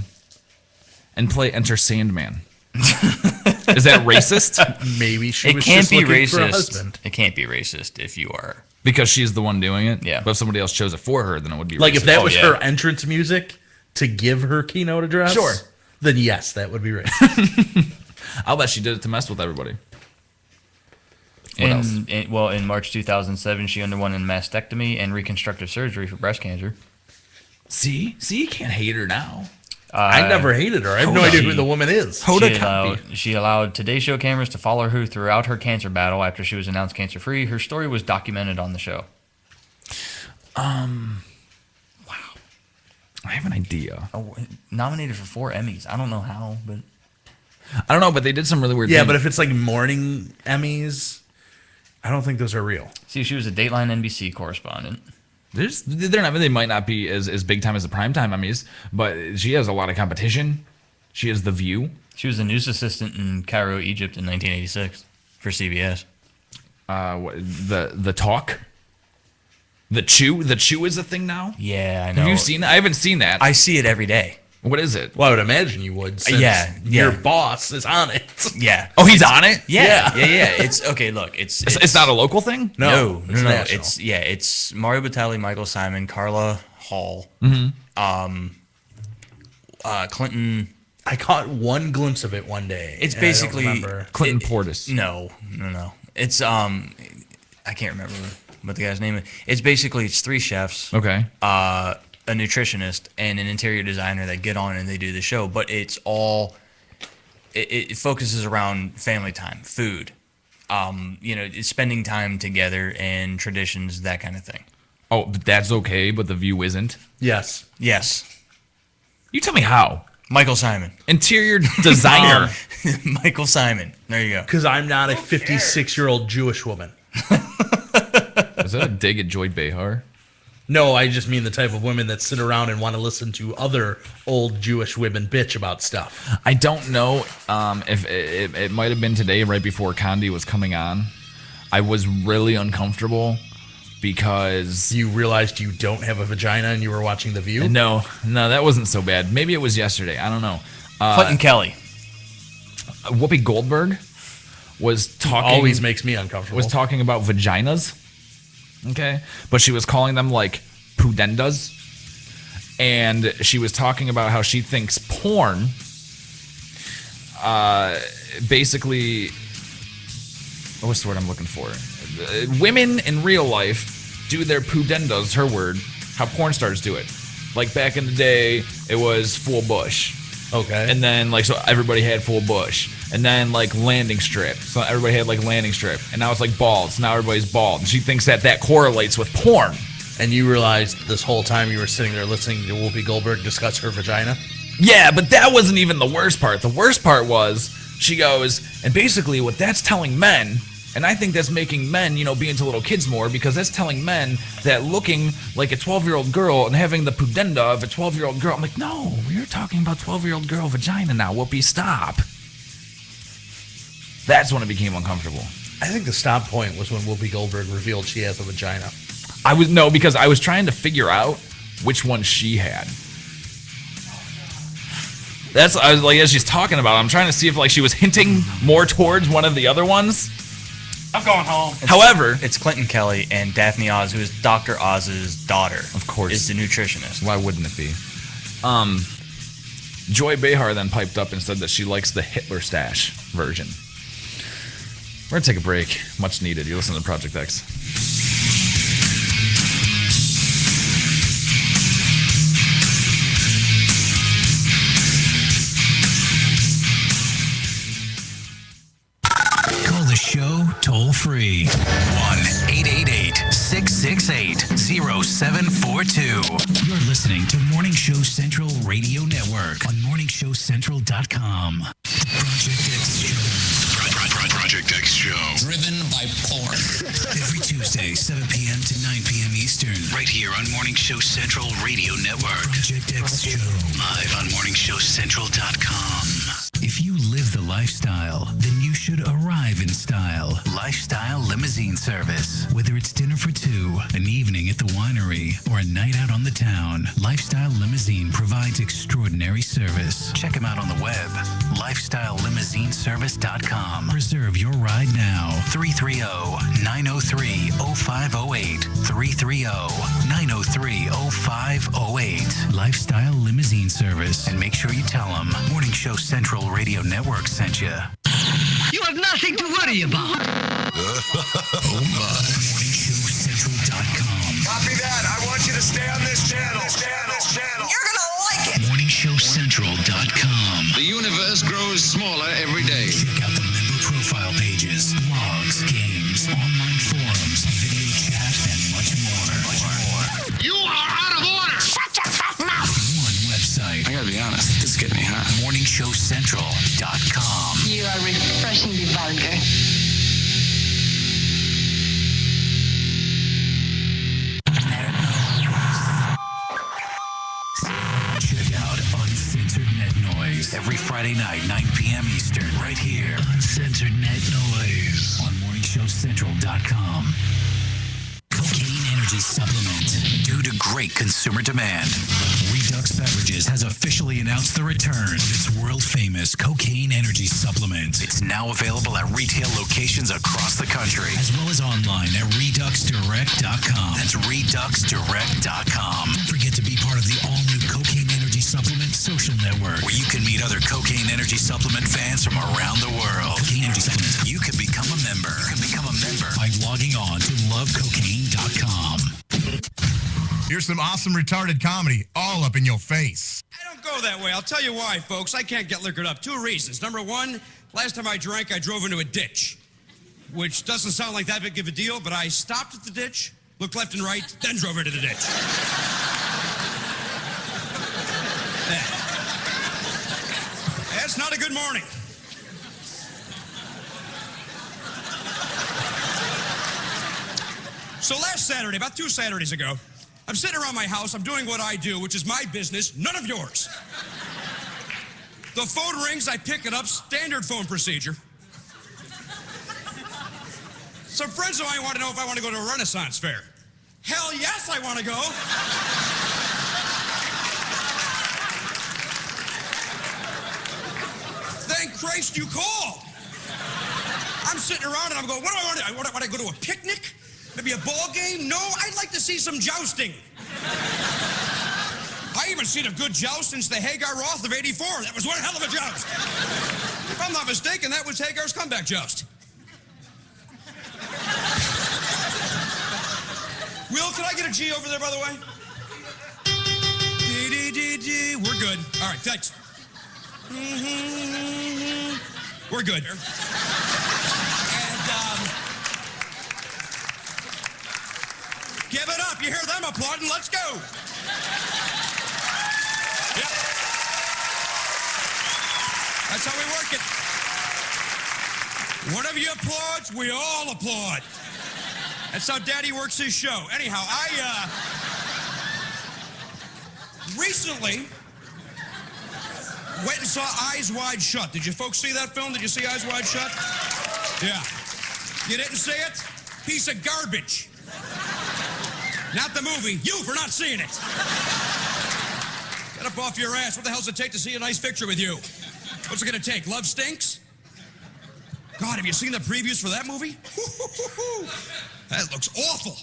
and play Enter Sandman? Is that racist? Maybe she It was can't just be looking for a racist. husband. It can't be racist if you are. Because she's the one doing it? Yeah. But if somebody else chose it for her, then it would be Like racist. if that was her entrance music to give her keynote address, Sure. then yes, that would be racist. I'll bet she did it to mess with everybody. What else? In March 2007, she underwent a mastectomy and reconstructive surgery for breast cancer. See, you can't hate her now. I never hated her. I have no idea who the woman is. She allowed Today Show cameras to follow her throughout her cancer battle after she was announced cancer-free. Her story was documented on the show. Wow. I have an idea. Oh, nominated for 4 Emmys. I don't know how, but... I don't know, but they did some really weird Yeah, things. but if it's like morning Emmys, I don't think those are real. See, she was a Dateline NBC correspondent. They might not be as big time as the primetime Emmys, but she has a lot of competition. She has The View. She was a news assistant in Cairo, Egypt in 1986 for CBS. The Talk. The Chew is a thing now? Yeah, I know. Have you seen that? I haven't seen that. I see it every day. What is it? Well, I would imagine you would. Since your boss is on it. Yeah. Oh, he's on it? Yeah. It's okay. Look, it's not a local thing. No. national. It's Mario Batali, Michael Simon, Carla Hall, Clinton. I caught one glimpse of it one day. It's and I don't basically remember. Clinton Portis. No. It's I can't remember what the guy's name is. It's basically 3 chefs. Okay. A nutritionist and an interior designer that get on and they do the show, but it's all it focuses around family time, food, it's spending time together and traditions, that kind of thing. Oh, but that's okay, but The View isn't? Yes. You tell me how. Michael Simon. Interior designer. Michael Simon. There you go. Because I'm not a 56-year-old Jewish woman. Is that a dig at Joy Behar? No, I just mean the type of women that sit around and want to listen to other old Jewish women bitch about stuff. I don't know if it might have been today right before Condi was coming on. I was really uncomfortable because... You realized you don't have a vagina and you were watching The View? No, that wasn't so bad. Maybe it was yesterday. I don't know. Clinton Kelly. Whoopi Goldberg was talking... Always makes me uncomfortable. Was talking about vaginas. Okay, but she was calling them like pudendas, and she was talking about how she thinks porn, basically, what's the word I'm looking for? Women in real life do their pudendas, her word, how porn stars do it. Like back in the day, it was full bush. Okay. And then so everybody had full bush. And then landing strip. So everybody had landing strip. And now it's bald. So now everybody's bald. And she thinks that correlates with porn. And you realized this whole time you were sitting there listening to Whoopi Goldberg discuss her vagina? Yeah, but that wasn't even the worst part. The worst part was she goes, and basically what that's telling men, and I think that's making men, be into little kids more, because that's telling men that looking like a 12-year-old girl and having the pudenda of a 12-year-old girl. I'm like, no, we're talking about 12-year-old girl vagina now. Whoopi, stop. That's when it became uncomfortable. I think the stop point was when Whoopi Goldberg revealed she has a vagina. Because I was trying to figure out which one she had. I was as she's talking about it, I'm trying to see if she was hinting more towards one of the other ones. I'm going home. However, it's Clinton Kelly and Daphne Oz, who is Dr. Oz's daughter. Of course. Is the nutritionist. Why wouldn't it be? Joy Behar then piped up and said that she likes the Hitler stash version. We're going to take a break. Much needed. You're listening to Project X. Call the show toll free. 1-888-668-0742. You're listening to Morning Show Central Radio Network on morningshowcentral.com. Project X Show. Project X Show. Driven by porn. Every Tuesday, 7 p.m. to 9 p.m. Eastern. Right here on Morning Show Central Radio Network. Project X Show. Live on morningshowcentral.com. If you live the lifestyle, then you should arrive in style. Lifestyle Limousine Service. Whether it's dinner for two, an evening at the winery, or a night out on the town, Lifestyle Limousine provides extraordinary service. Check them out on the web, lifestylelimousineservice.com. Reserve your ride now. 330-903-0508. 330-903-0508. Lifestyle Limousine Service. And make sure you tell them Morning Show Central Radio Network sent you. You have nothing to worry about. Oh my. MorningShowCentral.com. Copy that. I want you to stay on this channel. You're gonna like it. MorningShowCentral.com. The universe grows smaller every day. Check out the member profile pages, blogs, games, online forums, video chat, and much more. You are out of order. Shut your fat mouth. One website. I gotta be honest, it's getting me hot. MorningShowCentral.com. You are refreshingly vulgar. Check out Uncensored Net Noise every Friday night, 9 p.m. Eastern, right here. Uncensored Net Noise on MorningShowCentral.com. Cocaine Energy Supplement. Due to great consumer demand, Redux Beverages has officially announced the return of its world-famous Cocaine Energy Supplement. It's now available at retail locations across the country, as well as online at ReduxDirect.com. That's ReduxDirect.com. Don't forget to be part of the all-new Cocaine Energy Supplement social network, where you can meet other Cocaine Energy Supplement fans from around the world. Cocaine Energy Supplement. You can become a member. By logging on to lovecocaine.com. Here's some awesome retarded comedy all up in your face. I don't go that way. I'll tell you why, folks. I can't get liquored up. 2 reasons. Number 1, last time I drank, I drove into a ditch, which doesn't sound like that big of a deal, but I stopped at the ditch, looked left and right, then drove into the ditch. That's not a good morning. So last Saturday, about 2 Saturdays ago, I'm sitting around my house, I'm doing what I do, which is my business, none of yours. The phone rings, I pick it up, standard phone procedure. Some friends of mine want to know if I want to go to a Renaissance fair. Hell yes, I want to go. Thank Christ you called. I'm sitting around and I'm going, what do I want to do? I want to go to a picnic? Maybe a ball game? No, I'd like to see some jousting. I haven't seen a good joust since the Hagar Roth of '84. That was one hell of a joust. If I'm not mistaken, that was Hagar's comeback joust. Will, can I get a G over there, by the way? D. We're good. All right, thanks. We're good. Give it up. You hear them applauding. Let's go. Yep. That's how we work it. One of you applauds, we all applaud. That's how Daddy works his show. Anyhow, I recently went and saw Eyes Wide Shut. Did you folks see that film? Did you see Eyes Wide Shut? Yeah. You didn't see it? Piece of garbage. Not the movie. You for not seeing it. Get up off your ass. What the hell does it take to see a nice picture with you? What's it gonna take? Love stinks? God, have you seen the previews for that movie? That looks awful.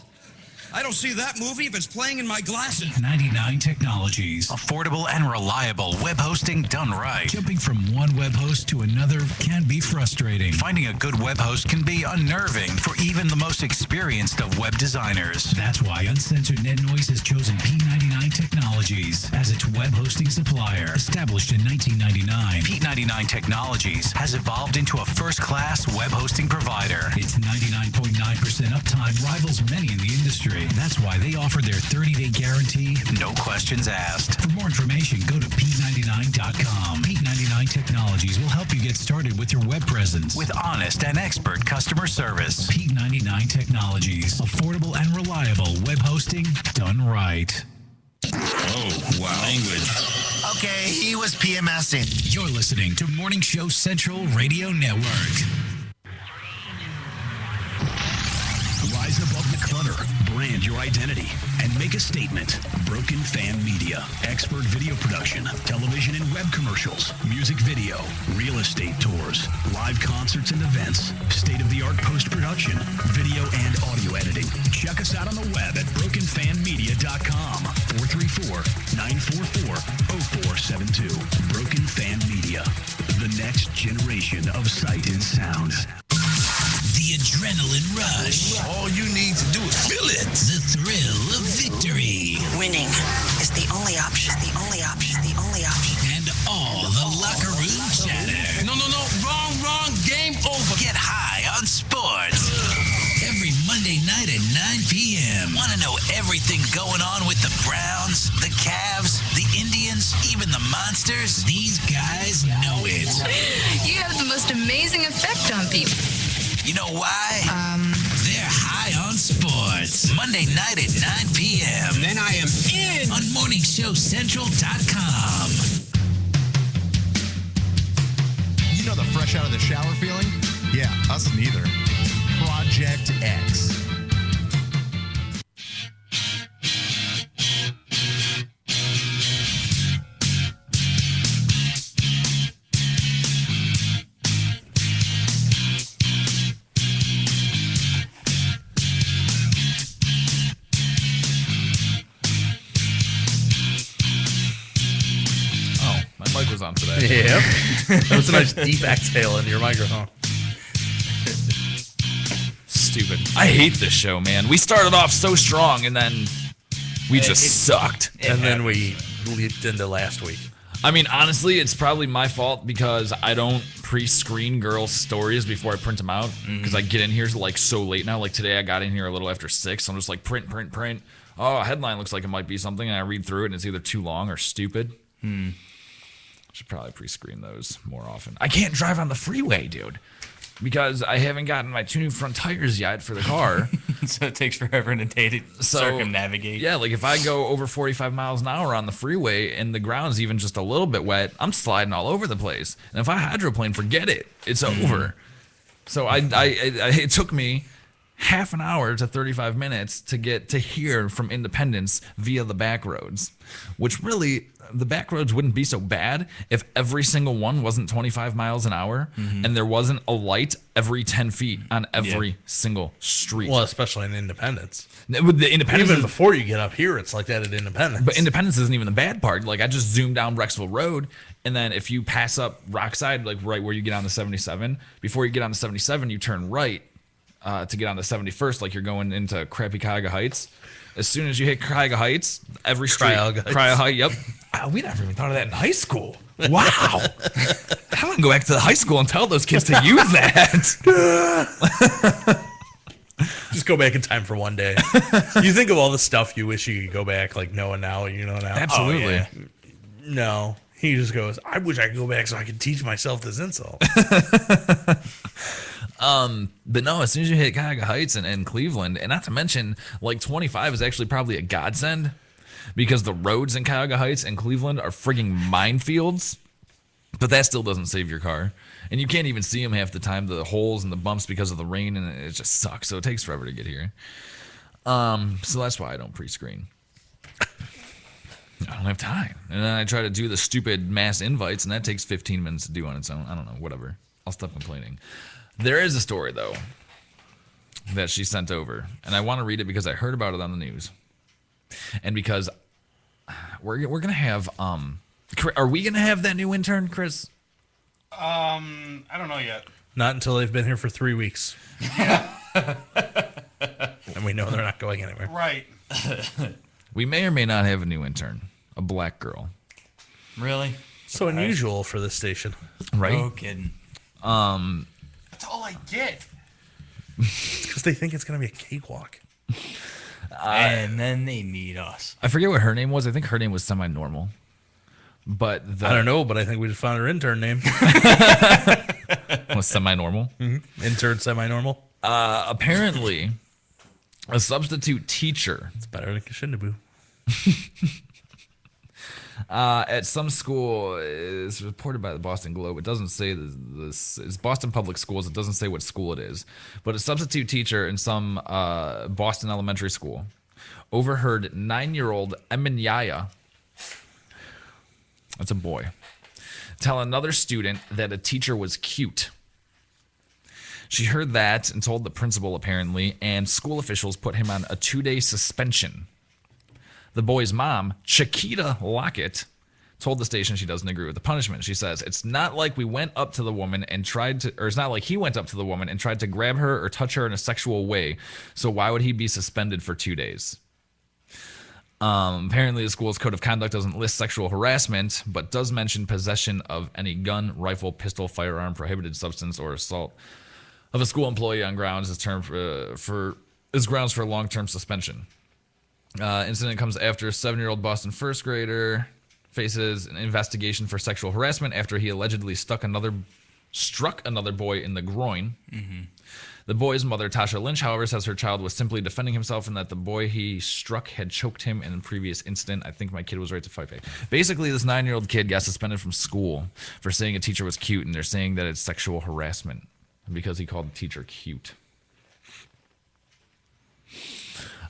I don't see that movie if it's playing in my glasses. 99 Technologies. Affordable and reliable web hosting done right. Jumping from one web host to another can be frustrating. Finding a good web host can be unnerving for even the most experienced of web designers. That's why Uncensored Net Noise has chosen P99 Technologies as its web hosting supplier. Established in 1999, P99 Technologies has evolved into a first-class web hosting provider. Its 99.9% uptime rivals many in the industry. That's why they offer their 30-day guarantee. No questions asked. For more information, go to P99.com. P99 Technologies will help you get started with your web presence. With honest and expert customer service. P99 Technologies. Affordable and reliable web hosting done right. Oh, wow. Language. Okay, he was PMSing. You're listening to Morning Show Central Radio Network. Rise above the clutter, brand your identity, and make a statement. Broken Fan Media. Expert video production, television and web commercials, music video, real estate tours, live concerts and events, state-of-the-art post-production, video and audio editing. Check us out on the web at brokenfanmedia.com. 434-944-0472. Broken Fan Media. The next generation of sight and sound. The adrenaline rush. All you need to do is feel it. The thrill of victory. Winning is the only option. The only option. The only option. And all the locker room chatter. No. Wrong. Game over. Get high on sports. Every Monday night at 9 p.m. Want to know everything going on with the Browns, the Cavs, the Indians, even the Monsters? These guys know it. You have the most amazing effect on people. You know why? They're high on sports. Monday night at 9 p.m. Then I am in on MorningShowCentral.com. You know the fresh out of the shower feeling? Yeah, us neither. Project X. Mic was on today. Yep. That was a nice deep exhale into your microphone. Stupid. I hate this show, man. We started off so strong, and then we just sucked. And then we leaped into last week. I mean, honestly, it's probably my fault because I don't pre-screen girls' stories before I print them out. Because I get in here like so late now. Like today, I got in here a little after 6. So I'm just like print. Oh, a headline looks like it might be something, and I read through it, and it's either too long or stupid. Should probably pre-screen those more often. I can't drive on the freeway, dude, because I haven't gotten my 2 new front tires yet for the car. So it takes forever in a day to circumnavigate. Yeah, like if I go over 45 miles an hour on the freeway and the ground's even just a little bit wet, I'm sliding all over the place. And if I hydroplane, forget it. It's over. So it took me half an hour to 35 minutes to get to here from Independence via the back roads, which really the back roads wouldn't be so bad if every single one wasn't 25 miles an hour and there wasn't a light every 10 feet on every single street. Well, especially in Independence. With the Independence, even before you get up here, it's like that at Independence. But Independence isn't even the bad part. Like I just zoomed down Rexville Road, and then if you pass up Rockside, like right where you get on the 77, before you get on the 77, you turn right to get on the 71st, like you're going into crappy Cuyahoga Heights. As soon as you hit Cuyahoga Heights, every street, Cuyahoga Heights, yep. Wow, we never even thought of that in high school. Wow. I'm going to go back to the high school and tell those kids to use that. Just go back in time for one day. You think of all the stuff you wish you could go back, like knowing now, you know now. Absolutely. Oh, yeah. No. He just goes, I wish I could go back so I could teach myself this insult. But no, as soon as you hit Cuyahoga Heights and Cleveland, and not to mention, like 25 is actually probably a godsend because the roads in Cuyahoga Heights and Cleveland are frigging minefields, but that still doesn't save your car. And you can't even see them half the time, the holes and the bumps because of the rain, and it just sucks. So it takes forever to get here. So that's why I don't pre-screen. I don't have time. And then I try to do the stupid mass invites, and that takes 15 minutes to do on its own. I don't know, whatever. I'll stop complaining. There is a story, though. that she sent over, and I want to read it because I heard about it on the news, and because we're gonna have are we gonna have that new intern, Chris? I don't know yet. Not until they've been here for 3 weeks. And we know they're not going anywhere. Right. We may or may not have a new intern, a black girl. Really? So unusual for this station. Right? No kidding. That's all I get. Because they think it's going to be a cakewalk. And then they meet us. I forget what her name was. I think her name was semi-normal. But I don't know, but I think we just found her intern name. Was semi-normal? Mm-hmm. Intern semi-normal. Apparently, a substitute teacher. It's better than Kashindabu. At some school, is reported by the Boston Globe. It doesn't say this. It's Boston Public Schools. It doesn't say what school it is. But a substitute teacher in some Boston elementary school overheard 9-year-old Eminyaya, that's a boy, tell another student that a teacher was cute. She heard that and told the principal, apparently, and school officials put him on a 2-day suspension. The boy's mom, Chiquita Lockett, told the station she doesn't agree with the punishment. She says, it's not like we went up to the woman and tried to, or it's not like he went up to the woman and tried to grab her or touch her in a sexual way. So why would he be suspended for 2 days? Apparently the school's code of conduct doesn't list sexual harassment, but does mention possession of any gun, rifle, pistol, firearm, prohibited substance, or assault of a school employee on grounds is grounds for long-term suspension. Incident comes after a 7-year-old Boston first grader faces an investigation for sexual harassment after he allegedly struck another boy in the groin. Mm-hmm. The boy's mother, Tasha Lynch, however, says her child was simply defending himself and that the boy he struck had choked him in a previous incident. I think my kid was right to fight back. Basically, this 9-year-old kid got suspended from school for saying a teacher was cute, and they're saying that it's sexual harassment because he called the teacher cute.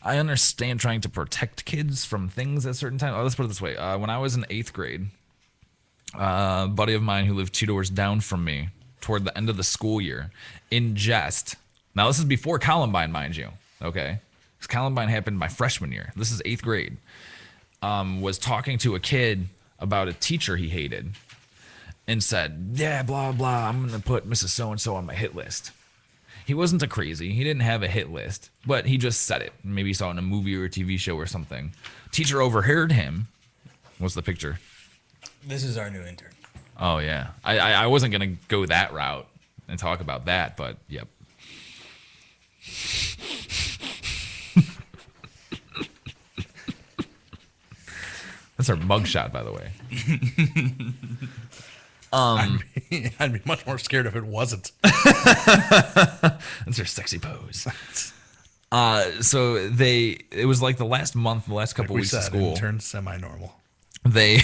I understand trying to protect kids from things at certain times. Let's put it this way. When I was in 8th grade, a buddy of mine who lived 2 doors down from me, toward the end of the school year, in jest. Now, this is before Columbine, mind you, okay? Because Columbine happened my freshman year. This is 8th grade. Was talking to a kid about a teacher he hated and said, yeah, blah, blah, I'm going to put Mrs. So-and-so on my hit list. He wasn't a crazy. He didn't have a hit list, but he just said it. Maybe he saw it in a movie or a TV show or something. Teacher overheard him. What's the picture? This is our new intern. Oh, yeah. I wasn't going to go that route and talk about that, but yep. That's our mugshot, by the way. I'd be much more scared if it wasn't. That's her sexy pose. So it was like the last month, the last couple weeks of school. Intern semi-normal. They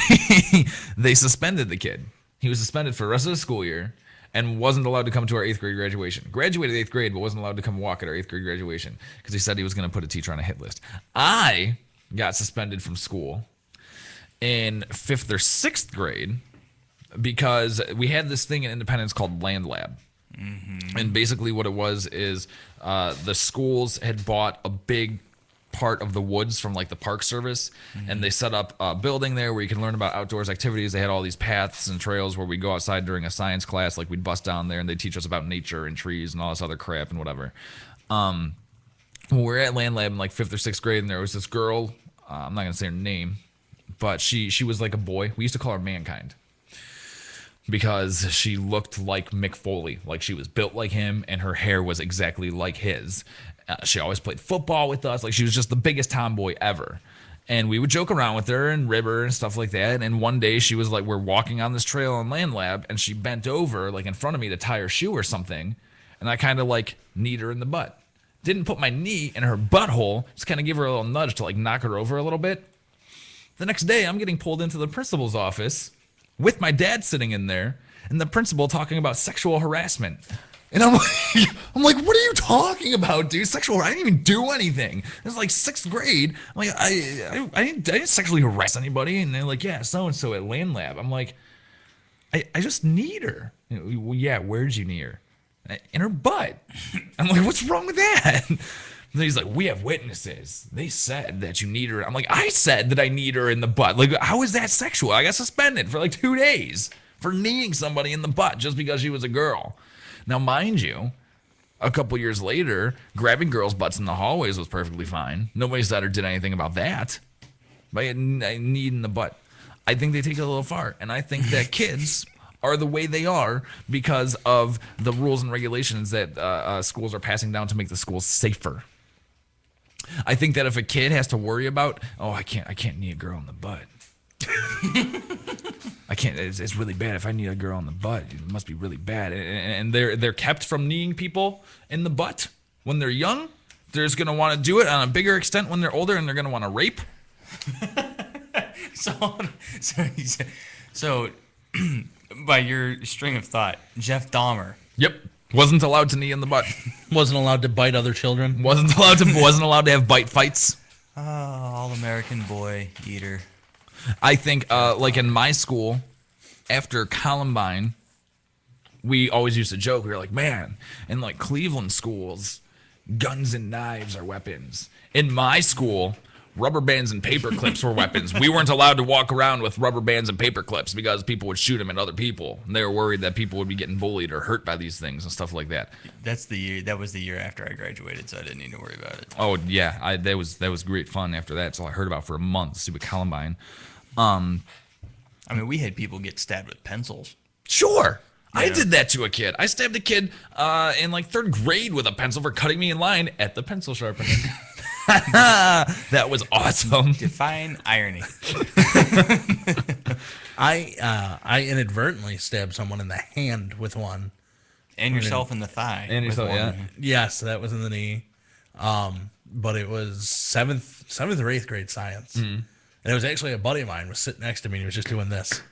suspended the kid. He was suspended for the rest of the school year and wasn't allowed to come to our 8th grade graduation. Graduated 8th grade, but wasn't allowed to come walk at our 8th grade graduation because he said he was going to put a teacher on a hit list. I got suspended from school in 5th or 6th grade because we had this thing in Independence called Land Lab. Mm-hmm. And basically what it was is the schools had bought a big part of the woods from like the Park Service, and they set up a building there where you can learn about outdoors activities. They had all these paths and trails where we'd go outside during a science class, like we'd bust down there and they'd teach us about nature and trees and all this other crap and whatever. We're at Land Lab in like 5th or 6th grade, and there was this girl, I'm not gonna say her name, but she was like a boy. We used to call her Mankind because she looked like Mick Foley. Like she was built like him and her hair was exactly like his. She always played football with us. Like she was just the biggest tomboy ever. And we would joke around with her and rib her and stuff like that. And one day she was like, we're walking on this trail in Land Lab, and she bent over like in front of me to tie her shoe or something. And I kind of like kneed her in the butt. Didn't put my knee in her butthole. Just kind of give her a little nudge to like knock her over a little bit. The next day I'm getting pulled into the principal's office with my dad sitting in there and the principal talking about sexual harassment. And I'm like, what are you talking about, dude? I didn't even do anything. This is like 6th grade. I'm like, I didn't sexually harass anybody. And they're like, yeah, so-and-so at Land Lab. I'm like, I just need her. Yeah, where'd you need her? in her butt. I'm like, what's wrong with that? And then he's like, we have witnesses. They said that you need her. I'm like, I said that I need her in the butt. Like, how is that sexual? I got suspended for like 2 days for kneeing somebody in the butt just because she was a girl. Now, mind you, a couple years later, grabbing girls' butts in the hallways was perfectly fine. Nobody said or did anything about that. But I need in the butt. I think they take it a little far. And I think that kids are the way they are because of the rules and regulations that schools are passing down to make the schools safer. I think that if a kid has to worry about, I can't knee a girl in the butt. I can't. It's really bad if I knee a girl in the butt. It must be really bad. And they're kept from kneeing people in the butt when they're young. They're just gonna want to do it on a bigger extent when they're older, and they're gonna want to rape. So, by your string of thought, Jeff Dahmer. Yep. Wasn't allowed to knee in the butt. Wasn't allowed to bite other children. Wasn't allowed to have bite fights. Oh, all-American boy eater. I think, like in my school, after Columbine, we always used to joke. We were like, man, in like Cleveland schools, guns and knives are weapons. In my school, rubber bands and paper clips were weapons. We weren't allowed to walk around with rubber bands and paper clips because people would shoot them at other people. And they were worried that people would be getting bullied or hurt by these things and stuff like that. That was the year after I graduated, so I didn't need to worry about it. Oh yeah, that was great fun. After that, that's all I heard about for a month. Stupid Columbine. I mean, we had people get stabbed with pencils. Sure. I did that to a kid. I stabbed a kid in like 3rd grade with a pencil for cutting me in line at the pencil sharpener. That was awesome. Define irony. I inadvertently stabbed someone in the hand with one. And yourself in the thigh. And yourself, yeah. Yes, that was in the knee. But it was 7th or 8th grade science. Mm-hmm. And it was actually a buddy of mine was sitting next to me and he was just doing this.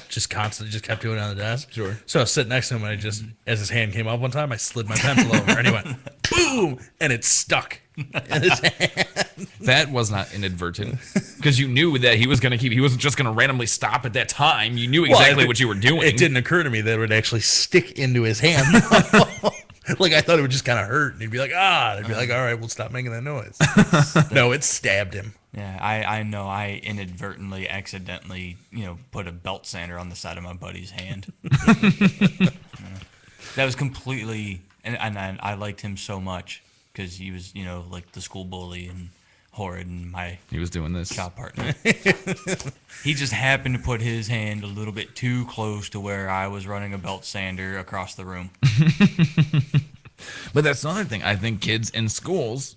Just constantly, just kept doing it on the desk. Sure. So I was sitting next to him and as his hand came up one time, I slid my pencil over and he went, boom, and it stuck in his hand. That was not inadvertent because you knew that he wasn't just going to randomly stop at that time. You knew exactly what you were doing. It didn't occur to me that it would actually stick into his hand. Like I thought it would just kind of hurt and he'd be like, and I'd be like, all right, we'll stop making that noise. No, it stabbed him. Yeah, I know. I inadvertently, accidentally, put a belt sander on the side of my buddy's hand. That was completely, and I liked him so much because he was, like the school bully and horrid, and he was doing this shop partner. He just happened to put his hand a little bit too close to where I was running a belt sander across the room. But that's another thing. I think kids in schools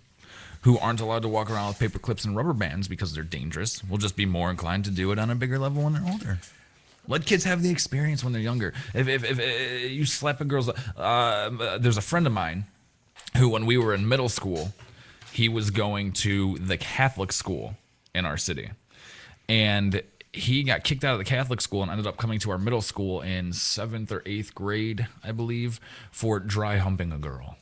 who aren't allowed to walk around with paper clips and rubber bands because they're dangerous will just be more inclined to do it on a bigger level when they're older. Let kids have the experience when they're younger. If you slap a girl's... there's a friend of mine who, when we were in middle school, he was going to the Catholic school in our city. And he got kicked out of the Catholic school and ended up coming to our middle school in 7th or 8th grade, I believe, for dry humping a girl.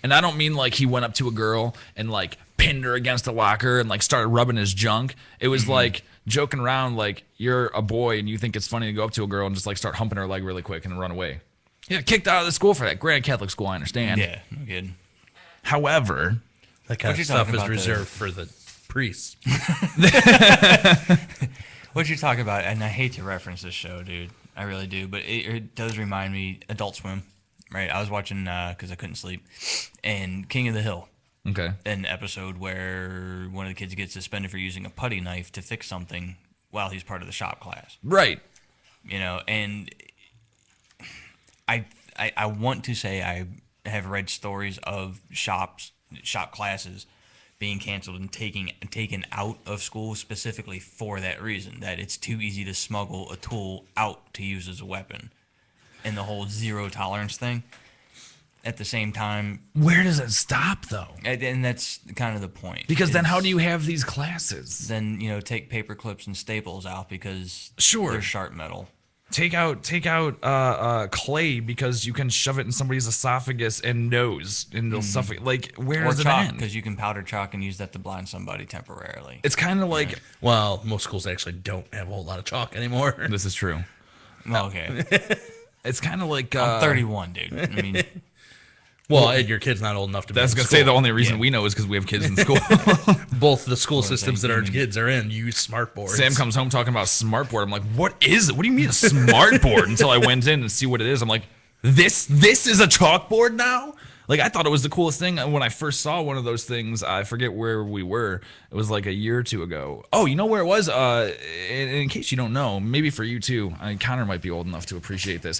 And I don't mean like he went up to a girl and like pinned her against a locker and like started rubbing his junk. It was like joking around like you're a boy and you think it's funny to go up to a girl and just like start humping her leg really quick and run away. Yeah, kicked out of the school for that. Granted, Catholic school, I understand. Yeah, no good. However, that kind of stuff is reserved for the priests. What you're talking about, and I hate to reference this show, dude. I really do, but it does remind me Adult Swim. Right, I was watching because I couldn't sleep, and King of the Hill. Okay. An episode where one of the kids gets suspended for using a putty knife to fix something while he's part of the shop class. Right. And I want to say I have read stories of shop classes being canceled and taken out of school specifically for that reason, that it's too easy to smuggle a tool out to use as a weapon. And the whole zero tolerance thing. At the same time, where does it stop though? And that's kind of the point. Because then how do you have these classes? Then take paper clips and staples out because they're sharp metal. Take out clay because you can shove it in somebody's esophagus and nose and they'll suffocate. Like where does it end? Because you can powder chalk and use that to blind somebody temporarily. It's kind of like well, most schools actually don't have a whole lot of chalk anymore. This is true. Well, okay. It's kind of like I'm 31, dude. I mean, well, your kid's not old enough to be. I was in gonna school. say the only reason we know is because we have kids in school. Both the school systems that our kids are in use smart boards. Sam comes home talking about a smart board. I'm like, what is it? What do you mean a smart board? Until I went in and see what it is. I'm like, this is a chalkboard now? Like, I thought it was the coolest thing when I first saw one of those things. I forget where we were. It was like a year or two ago. Oh, you know where it was? In case you don't know, maybe for you too, Connor might be old enough to appreciate this.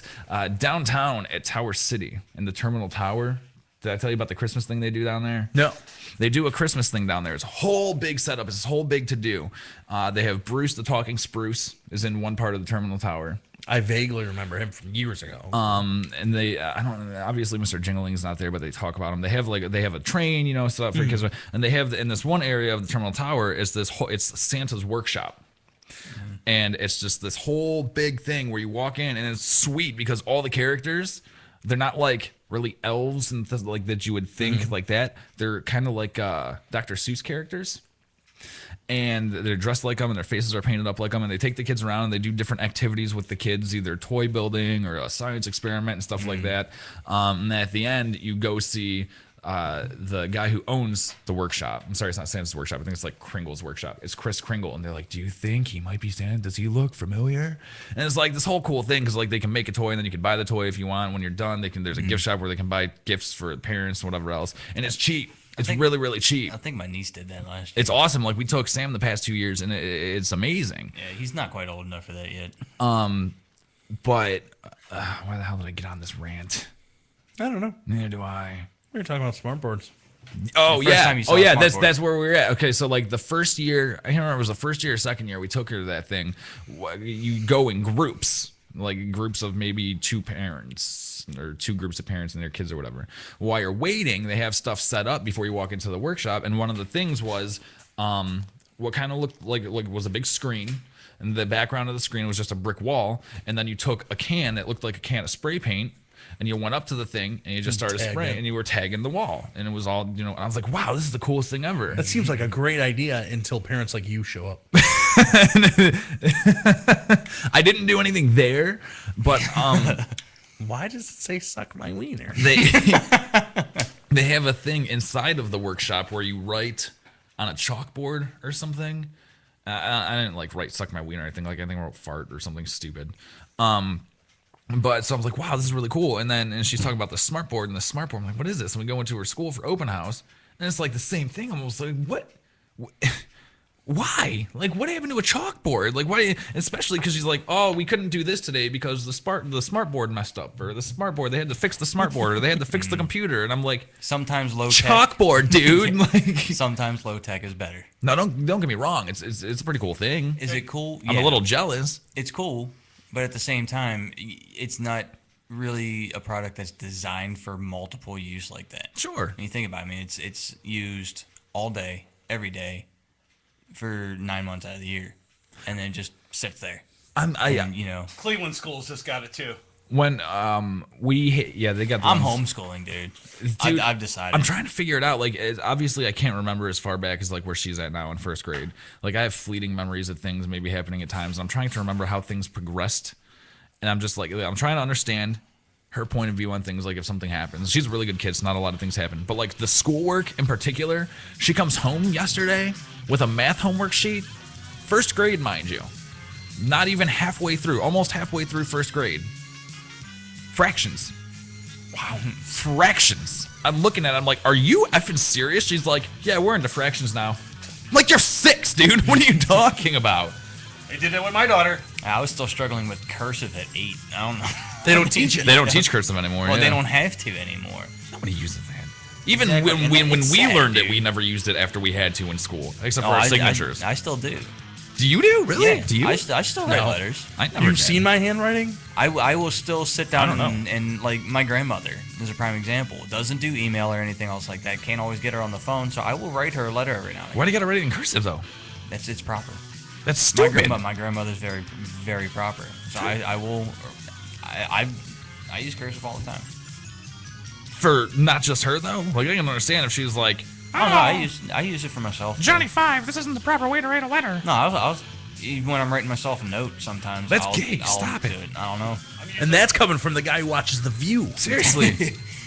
Downtown at Tower City in the Terminal Tower. Did I tell you about the Christmas thing they do down there? No. They do a Christmas thing down there. It's a whole big setup. It's a whole big to-do. They have Bruce the Talking Spruce is in one part of the Terminal Tower. I vaguely remember him from years ago. And they, I don't, obviously Mr. Jingling's not there, but they talk about him. They have a train, you know, stuff for kids. And they have, in this one area of the Terminal Tower is it's Santa's workshop. And it's just this whole big thing where you walk in and it's sweet because all the characters, they're not like really elves and like that you would think like that. They're kind of like Dr. Seuss characters. And they're dressed like them and their faces are painted up like them. And they take the kids around and they do different activities with the kids, either toy building or a science experiment and stuff like that. And at the end, you go see the guy who owns the workshop. I'm sorry, it's not Santa's workshop. I think it's like Kringle's workshop. It's Chris Kringle. And they're like, do you think he might be Santa? Does he look familiar? And it's like this whole cool thing because like they can make a toy and then you can buy the toy if you want. When you're done, there's a gift shop where they can buy gifts for parents and whatever else. And it's cheap. It's really, really cheap. I think my niece did that last year. It's awesome. Like we took Sam the past 2 years, and it's amazing. Yeah, he's not quite old enough for that yet. But why the hell did I get on this rant? I don't know. Neither do I. We were talking about smart boards. Oh The first time you saw a smart board. That's where we were at. Okay, so like the first year, I can't remember if it was the first year or second year, we took her to that thing. You go in groups, like groups of maybe two parents or two groups of parents and their kids or whatever. While you're waiting, they have stuff set up before you walk into the workshop, and one of the things was what kind of looked like was a big screen, and the background of the screen was just a brick wall, and then you took a can that looked like a can of spray paint, and you went up to the thing and you just started spraying, and you were tagging the wall, and it was all, you know, I was like, wow, this is the coolest thing ever. That seems like a great idea until parents like you show up. I didn't do anything there, but why does it say suck my wiener? They have a thing inside of the workshop where you write on a chalkboard or something. I didn't like write suck my wiener or anything. Like I think I wrote fart or something stupid. But so I was like, wow, this is really cool. And she's talking about the smart board, and the smart board, I'm like, what is this? And we go into her school for open house, and it's like the same thing. I'm almost like, what? Why? Like, what happened to a chalkboard? Like, why? Especially because she's like, oh, we couldn't do this today because the smart board messed up, or the smart board, they had to fix the smart board, or they had to fix the computer. And I'm like, sometimes low tech. Chalkboard, dude. Like, sometimes low tech is better. No, don't get me wrong. It's a pretty cool thing. Is it cool? I'm a little jealous. It's cool, but at the same time, it's not really a product that's designed for multiple use like that. Sure. When you think about it, I mean, it's used all day, every day, for 9 months out of the year, and then it just sits there. You know, Cleveland schools just got it too. When they got. I'm homeschooling, dude. I've decided. I'm trying to figure it out. Like, obviously, I can't remember as far back as like where she's at now in first grade. Like, I have fleeting memories of things maybe happening at times. And I'm trying to remember how things progressed, and I'm just like, I'm trying to understand her point of view on things. Like, if something happens, she's a really good kid, so not a lot of things happen. But like the schoolwork in particular, she comes home yesterday with a math homework sheet, first grade, mind you, not even halfway through, almost halfway through first grade. Fractions. Wow, fractions. I'm looking at it, I'm like, are you effing serious? She's like, yeah, we're into fractions now. I'm like, you're 6, dude. What are you talking about? They did that with my daughter. I was still struggling with cursive at 8. I don't know. They don't teach it. They don't teach cursive anymore. Well, they don't have to anymore. Nobody uses that. Even when we learned it, we never used it after we had to in school, except for our signatures. I still do. Do you do? Really? Yeah, do you? I still write letters. You've seen my handwriting? I will still sit down and like my grandmother is a prime example. Doesn't do email or anything else like that. Can't always get her on the phone, so I will write her a letter every now and then. Why do you gotta write it in cursive though? It's proper. That's stupid. My grandmother's very, very proper. So I use cursive all the time. For not just her though? Like, I can understand if she's like, oh no, I use it for myself. Johnny 5, this isn't the proper way to write a letter. No, I was even when I'm writing myself a note, sometimes That's I'll gay. Stop do it. I don't know. And that's coming from the guy who watches The View. Seriously.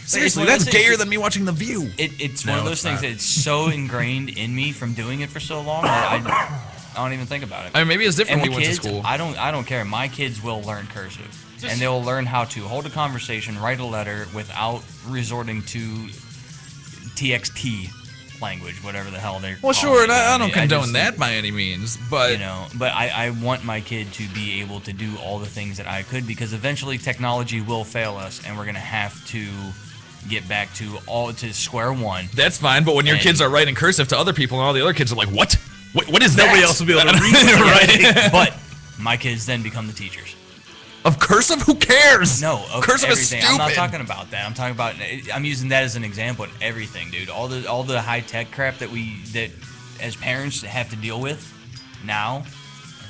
Seriously, one of that's those things- gayer than me watching The View. It's one of those things that it's so ingrained in me from doing it for so long that I don't even think about it. I mean, maybe it's different And when we with went to kids, school. I don't care. My kids will learn cursive. And they'll learn how to hold a conversation, write a letter without resorting to TXT language, whatever the hell they're Well, calling sure, it. and I don't mean, condone just that think, by any means, but you know, but I want my kid to be able to do all the things that I could, because eventually technology will fail us, and we're gonna have to get back to square one. that's fine. But when your kids are writing cursive to other people, and all the other kids are like, "What? What is that?" Nobody else will be able to read right? But my kids then become the teachers. Of cursive? Who cares? No, of cursive everything. is stupid. I'm not talking about that. I'm talking about. I'm using that as an example of everything, dude. All the high tech crap that as parents have to deal with now.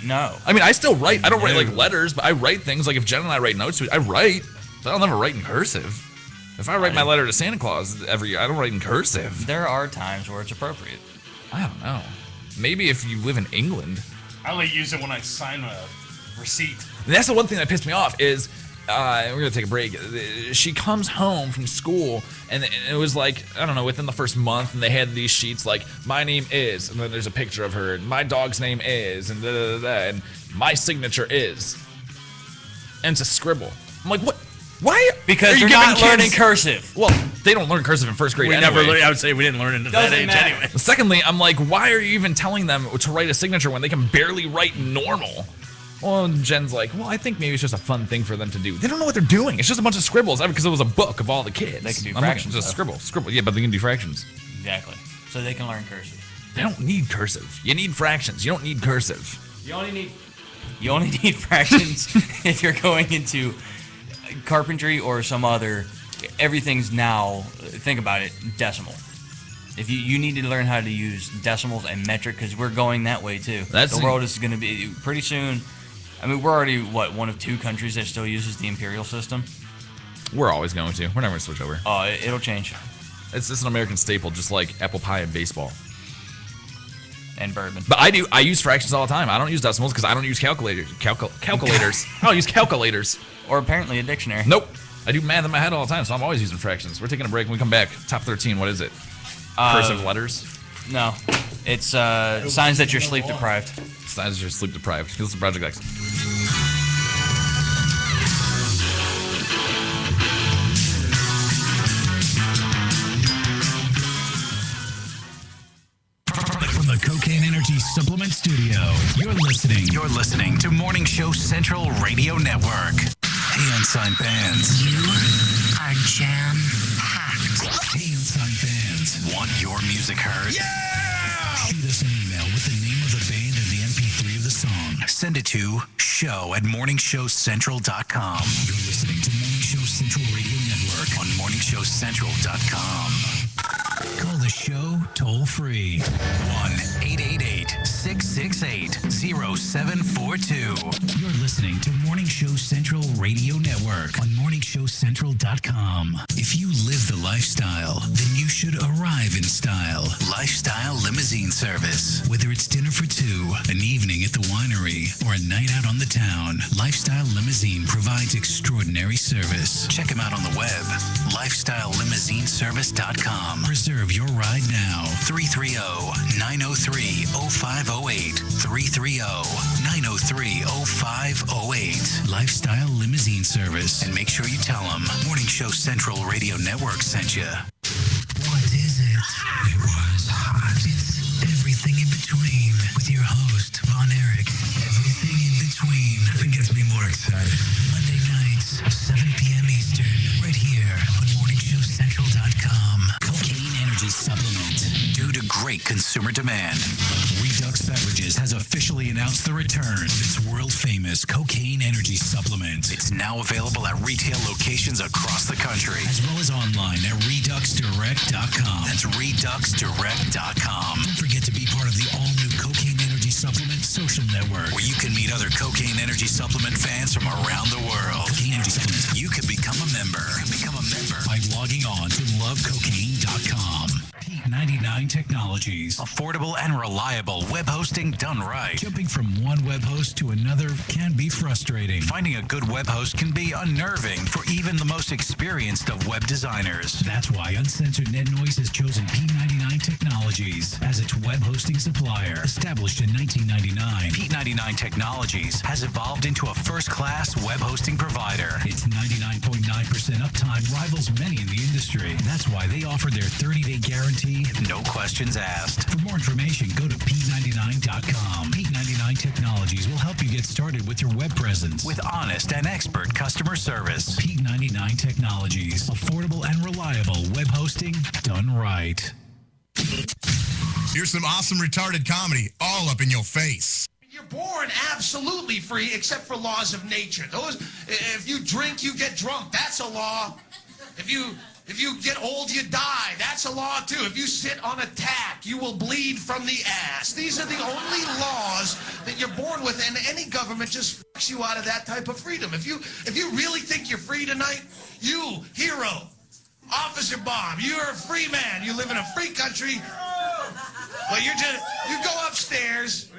No. I mean, I still write. I don't write like letters, but I write things. Like if Jen and I write notes, I write. But I'll never write in cursive. If I write my letter to Santa Claus every year, I don't write in cursive. There are times where it's appropriate. I don't know. Maybe if you live in England. I only use it when I sign a receipt. And that's the one thing that pissed me off is we're gonna take a break. She comes home from school and it was like, I don't know, within the first month, and they had these sheets like my name is, and then there's a picture of her, and my dog's name is, and and my signature is, and it's a scribble. I'm like, what? Why? Because are you they're not giving learning kids- cursive. Well, they don't learn cursive in first grade. We anyway. never. I would say we didn't learn it at that Doesn't age matter. anyway. Secondly, I'm like, why are you even telling them to write a signature when they can barely write normal? Well, Jen's like, well, I think maybe it's just a fun thing for them to do. They don't know what they're doing. It's just a bunch of scribbles because it was a book of all the kids. They can do I'm fractions, Just though. scribble. Yeah, but they can do fractions. Exactly. So they can learn cursive. They don't need cursive. You need fractions. You don't need cursive. You only need fractions if you're going into carpentry or some other. Everything's now. Think about it. Decimal. If you need to learn how to use decimals and metric, because we're going that way too. That's the world is going to be pretty soon. I mean, we're already one of 2 countries that still uses the imperial system. We're always going to. We're never going to switch over. Oh, it'll change. It's an American staple, just like apple pie and baseball. And bourbon. But I use fractions all the time. I don't use decimals because I don't use calculators. Calculators. I don't use calculators. Or apparently a dictionary. Nope. I do math in my head all the time, so I'm always using fractions. We're taking a break. When we come back, top 13, what is it? Cursive letters? No. It's signs that you're sleep deprived. Signs that you're sleep deprived. Listen to Project X. From the Cocaine Energy Supplement Studio, you're listening to Morning Show Central Radio Network. Hey, unsigned bands. You are jam-packed. Hey, unsigned bands. Want your music heard? Yeah! Shoot us an email with the name of the band and the MP3 of the song. Send it to show@morningshowcentral.com. You're listening to Morning Show Central Radio Network on morningshowcentral.com. Call the show toll free. 1-888-668-0742. You're listening to Morning Show Central Radio Network on morningshowcentral.com. If you live the lifestyle, then you should arrive in style. Lifestyle Limousine Service. Whether it's dinner for 2, an evening at the winery, or a night out on the town, Lifestyle Limousine provides extraordinary service. Check them out on the web, lifestylelimousineservice.com. Reserve your ride now. 330-903-0508. 330-903-0508. Lifestyle Limousine Service. And make sure you tell them Morning Show Central Radio Network sent you. What is it? It was hot. It's everything in between with your host, Von Erich. Everything in between. Nothing gets me more excited. Monday nights, 7 p.m. Eastern, right here on MorningShowCentral.com. Cocaine Energy Supplement. Due to great consumer demand, Redux Beverages has officially announced the return of its world-famous Cocaine Energy Supplement. It's now available at retail locations across the country, as well as online at ReduxDirect.com. That's ReduxDirect.com. Don't forget to be part of the all-new Cocaine Energy Supplement social network, where you can meet other Cocaine Energy Supplement fans from around the world. Cocaine Energy Supplement. You can become a member. By logging on to lovecocaine.com. Pete P99 Technologies. Affordable and reliable web hosting done right. Jumping from one web host to another can be frustrating. Finding a good web host can be unnerving for even the most experienced of web designers. That's why Uncensored Net Noise has chosen P99 Technologies as its web hosting supplier. Established in 1999, P99 Technologies has evolved into a first-class web hosting provider. Its 99.9% uptime rivals many in the industry. That's why they offer their 30-day guarantee. No questions asked. For more information, go to P99.com. P99 Technologies will help you get started with your web presence with honest and expert customer service. P99 Technologies. Affordable and reliable web hosting done right. Here's some awesome retarded comedy all up in your face. You're born absolutely free except for laws of nature. Those, if you drink, you get drunk. That's a law. If you get old, you die. That's a law, too. If you sit on a tack, you will bleed from the ass. These are the only laws that you're born with, and any government just fucks you out of that type of freedom. If you really think you're free tonight, you, hero, Officer Bob, you're a free man. You live in a free country. Well, you go upstairs,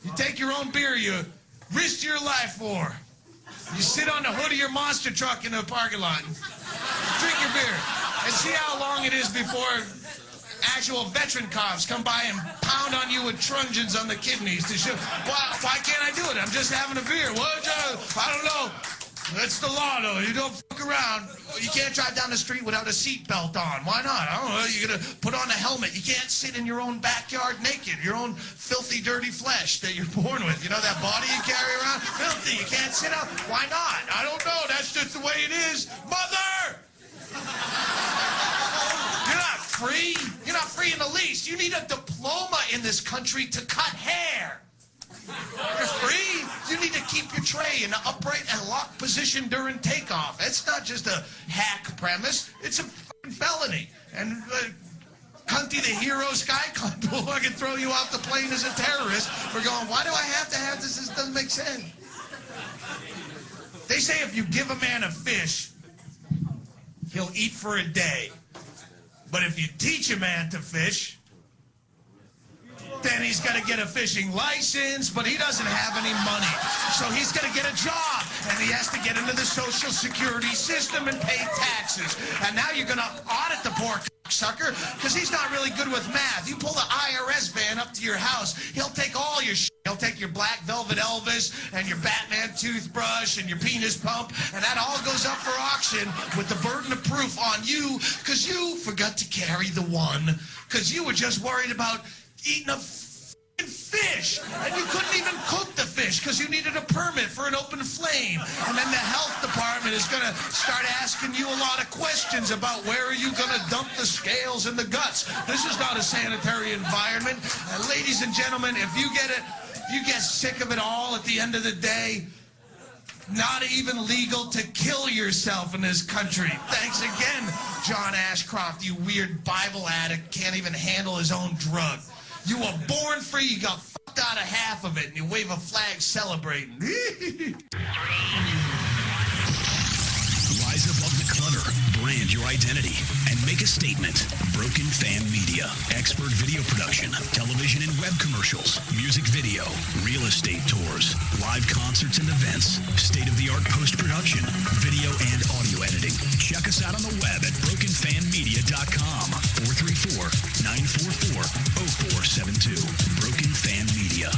you take your own beer you risk your life for. You sit on the hood of your monster truck in the parking lot and drink your beer and see how long it is before actual veteran cops come by and pound on you with truncheons on the kidneys to show, why can't I do it? I'm just having a beer. I don't know. That's the law, though. You don't fuck around. You can't drive down the street without a seatbelt on. Why not? I don't know. You're going to put on a helmet. You can't sit in your own backyard naked, your own filthy, dirty flesh that you're born with. You know that body you carry around? Filthy. You can't sit out. Why not? I don't know. That's just the way it is. Mother! You're not free. You're not free in the least. You need a diploma in this country to cut hair. You're free. You need to keep your tray in an upright and locked position during takeoff. It's not just a hack premise. It's a fucking felony. And Cunty the hero sky cunt will fucking throw you off the plane as a terrorist for going, why do I have to have this? This doesn't make sense. They say if you give a man a fish, he'll eat for a day. But if you teach a man to fish, then he's got to get a fishing license, but he doesn't have any money. So he's going to get a job, and he has to get into the Social Security system and pay taxes. And now you're going to audit the poor sucker because he's not really good with math. You pull the IRS van up to your house, he'll take all your shit. He'll take your Black Velvet Elvis and your Batman toothbrush and your penis pump, and that all goes up for auction with the burden of proof on you because you forgot to carry the one because you were just worried about eating a fish, and you couldn't even cook the fish because you needed a permit for an open flame. And then the health department is going to start asking you a lot of questions about where are you going to dump the scales and the guts. This is not a sanitary environment. And ladies and gentlemen, if you get sick of it all at the end of the day, not even legal to kill yourself in this country. Thanks again, John Ashcroft, you weird Bible addict, can't even handle his own drug. You were born free, you got fucked out of half of it, and you wave a flag celebrating. Rise above the clutter, brand your identity, and make a statement. Broken Fan Media. Expert video production, television and web commercials, music video, real estate tours, live concerts and events, state-of-the-art post-production, video and audio editing. Check us out on the web at brokenfanmedia.com. 434-944-0472. Broken Fan Media.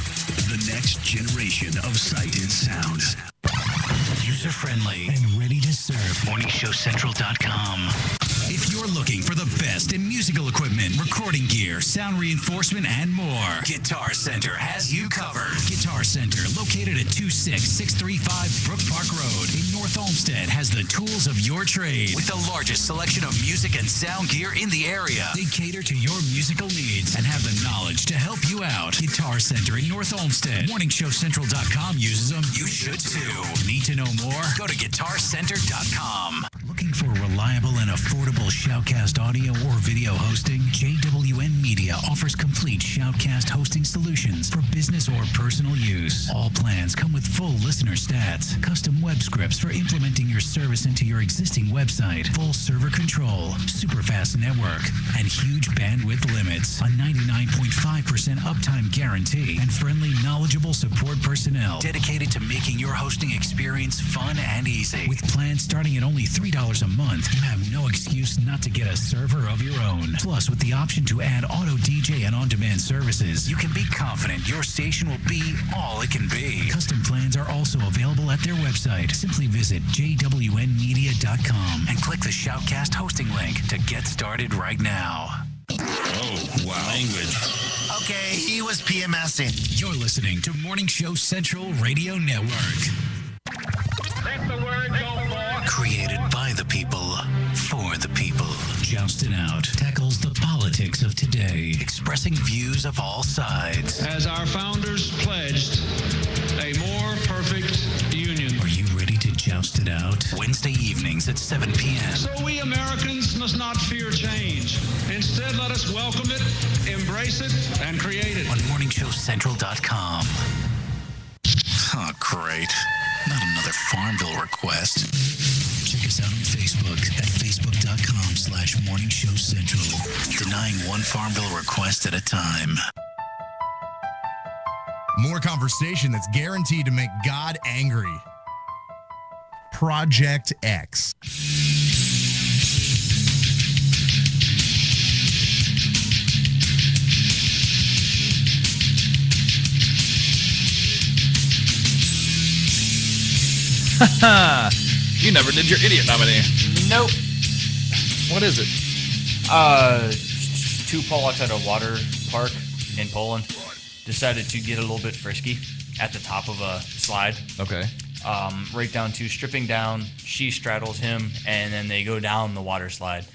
The next generation of sight and sound. User-friendly and ready to serve. MorningShowCentral.com. If you're looking for the best in musical equipment, recording gear, sound reinforcement, and more, Guitar Center has you covered. Guitar Center, located at 26635 Brook Park Road in North Olmsted, has the tools of your trade. With the largest selection of music and sound gear in the area. They cater to your musical needs and have the knowledge to help you out. Guitar Center in North Olmsted. MorningShowCentral.com uses them. You should too. Need to know more? Go to GuitarCenter.com. Looking for reliable and affordable Shoutcast audio or video hosting? JWN Media offers complete Shoutcast hosting solutions for business or personal use. All plans come with full listener stats, custom web scripts for implementing your service into your existing website. Full server control, super fast network, and huge bandwidth limits. A 99.5% uptime guarantee and friendly, knowledgeable support personnel dedicated to making your hosting experience fun and easy. With plans starting at only $3 a month, you have no excuse not to get a server of your own. Plus, with the option to add auto DJ and on-demand services, you can be confident your station will be all it can be. Custom plans are also available at their website. Simply visit jwnmedia.com and click the Shoutcast hosting link to get started right now. Oh, wow. Language. Okay, he was PMSing. You're listening to Morning Show Central Radio Network. Let the word go forth. Created by the people, for the people. Jousted Out tackles the politics of today, expressing views of all sides. As our founders pledged, a more perfect union. Are you ready to joust it out? Wednesday evenings at 7 p.m. So we Americans must not fear change. Instead, let us welcome it, embrace it, and create it. On MorningShowCentral.com. Oh, great. Not another Farmville request. Check us out on Facebook at Facebook.com/MorningShowCentral. Denying one Farmville request at a time. More conversation that's guaranteed to make God angry. Project X. You never did your idiot nominee. Nope. What is it? Two Polacks at a water park in Poland decided to get a little bit frisky at the top of a slide. Okay. Right down to stripping down. She straddles him, and then they go down the water slide.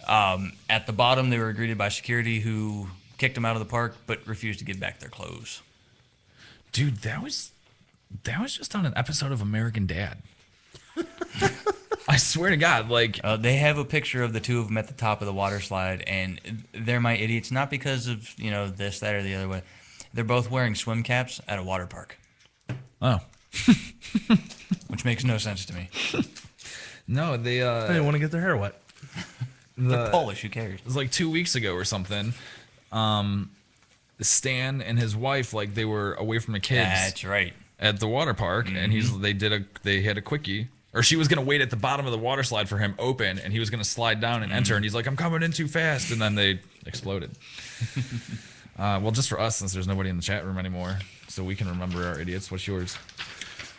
At the bottom, they were greeted by security who kicked them out of the park, but refused to give back their clothes. Dude, that was just on an episode of American Dad. I swear to God, like they have a picture of the two of them at the top of the water slide, and they're my idiots, not because of this, that, or the other way. They're both wearing swim caps at a water park. Oh, which makes no sense to me. No, they want to get their hair wet. They're Polish. Who cares? It was like 2 weeks ago or something. Stan and his wife, like they were away from the kids. That's right. At the water park, and they had a quickie, or she was gonna wait at the bottom of the water slide for him open, and he was gonna slide down and enter, and he's like, "I'm coming in too fast," and then they exploded. Well, just for us, since there's nobody in the chat room anymore, so we can remember our idiots. What's yours?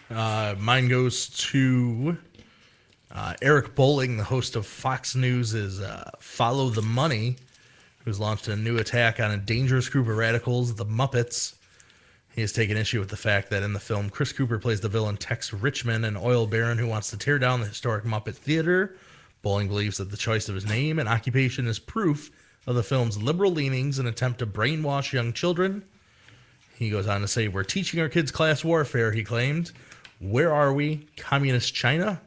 Mine goes to Eric Bolling, the host of Fox News' Follow the Money, who's launched a new attack on a dangerous group of radicals, the Muppets. He has taken issue with the fact that in the film, Chris Cooper plays the villain Tex Richmond, an oil baron who wants to tear down the historic Muppet Theater. Bolling believes that the choice of his name and occupation is proof of the film's liberal leanings and attempt to brainwash young children. He goes on to say, "We're teaching our kids class warfare," he claimed. "Where are we? Communist China?"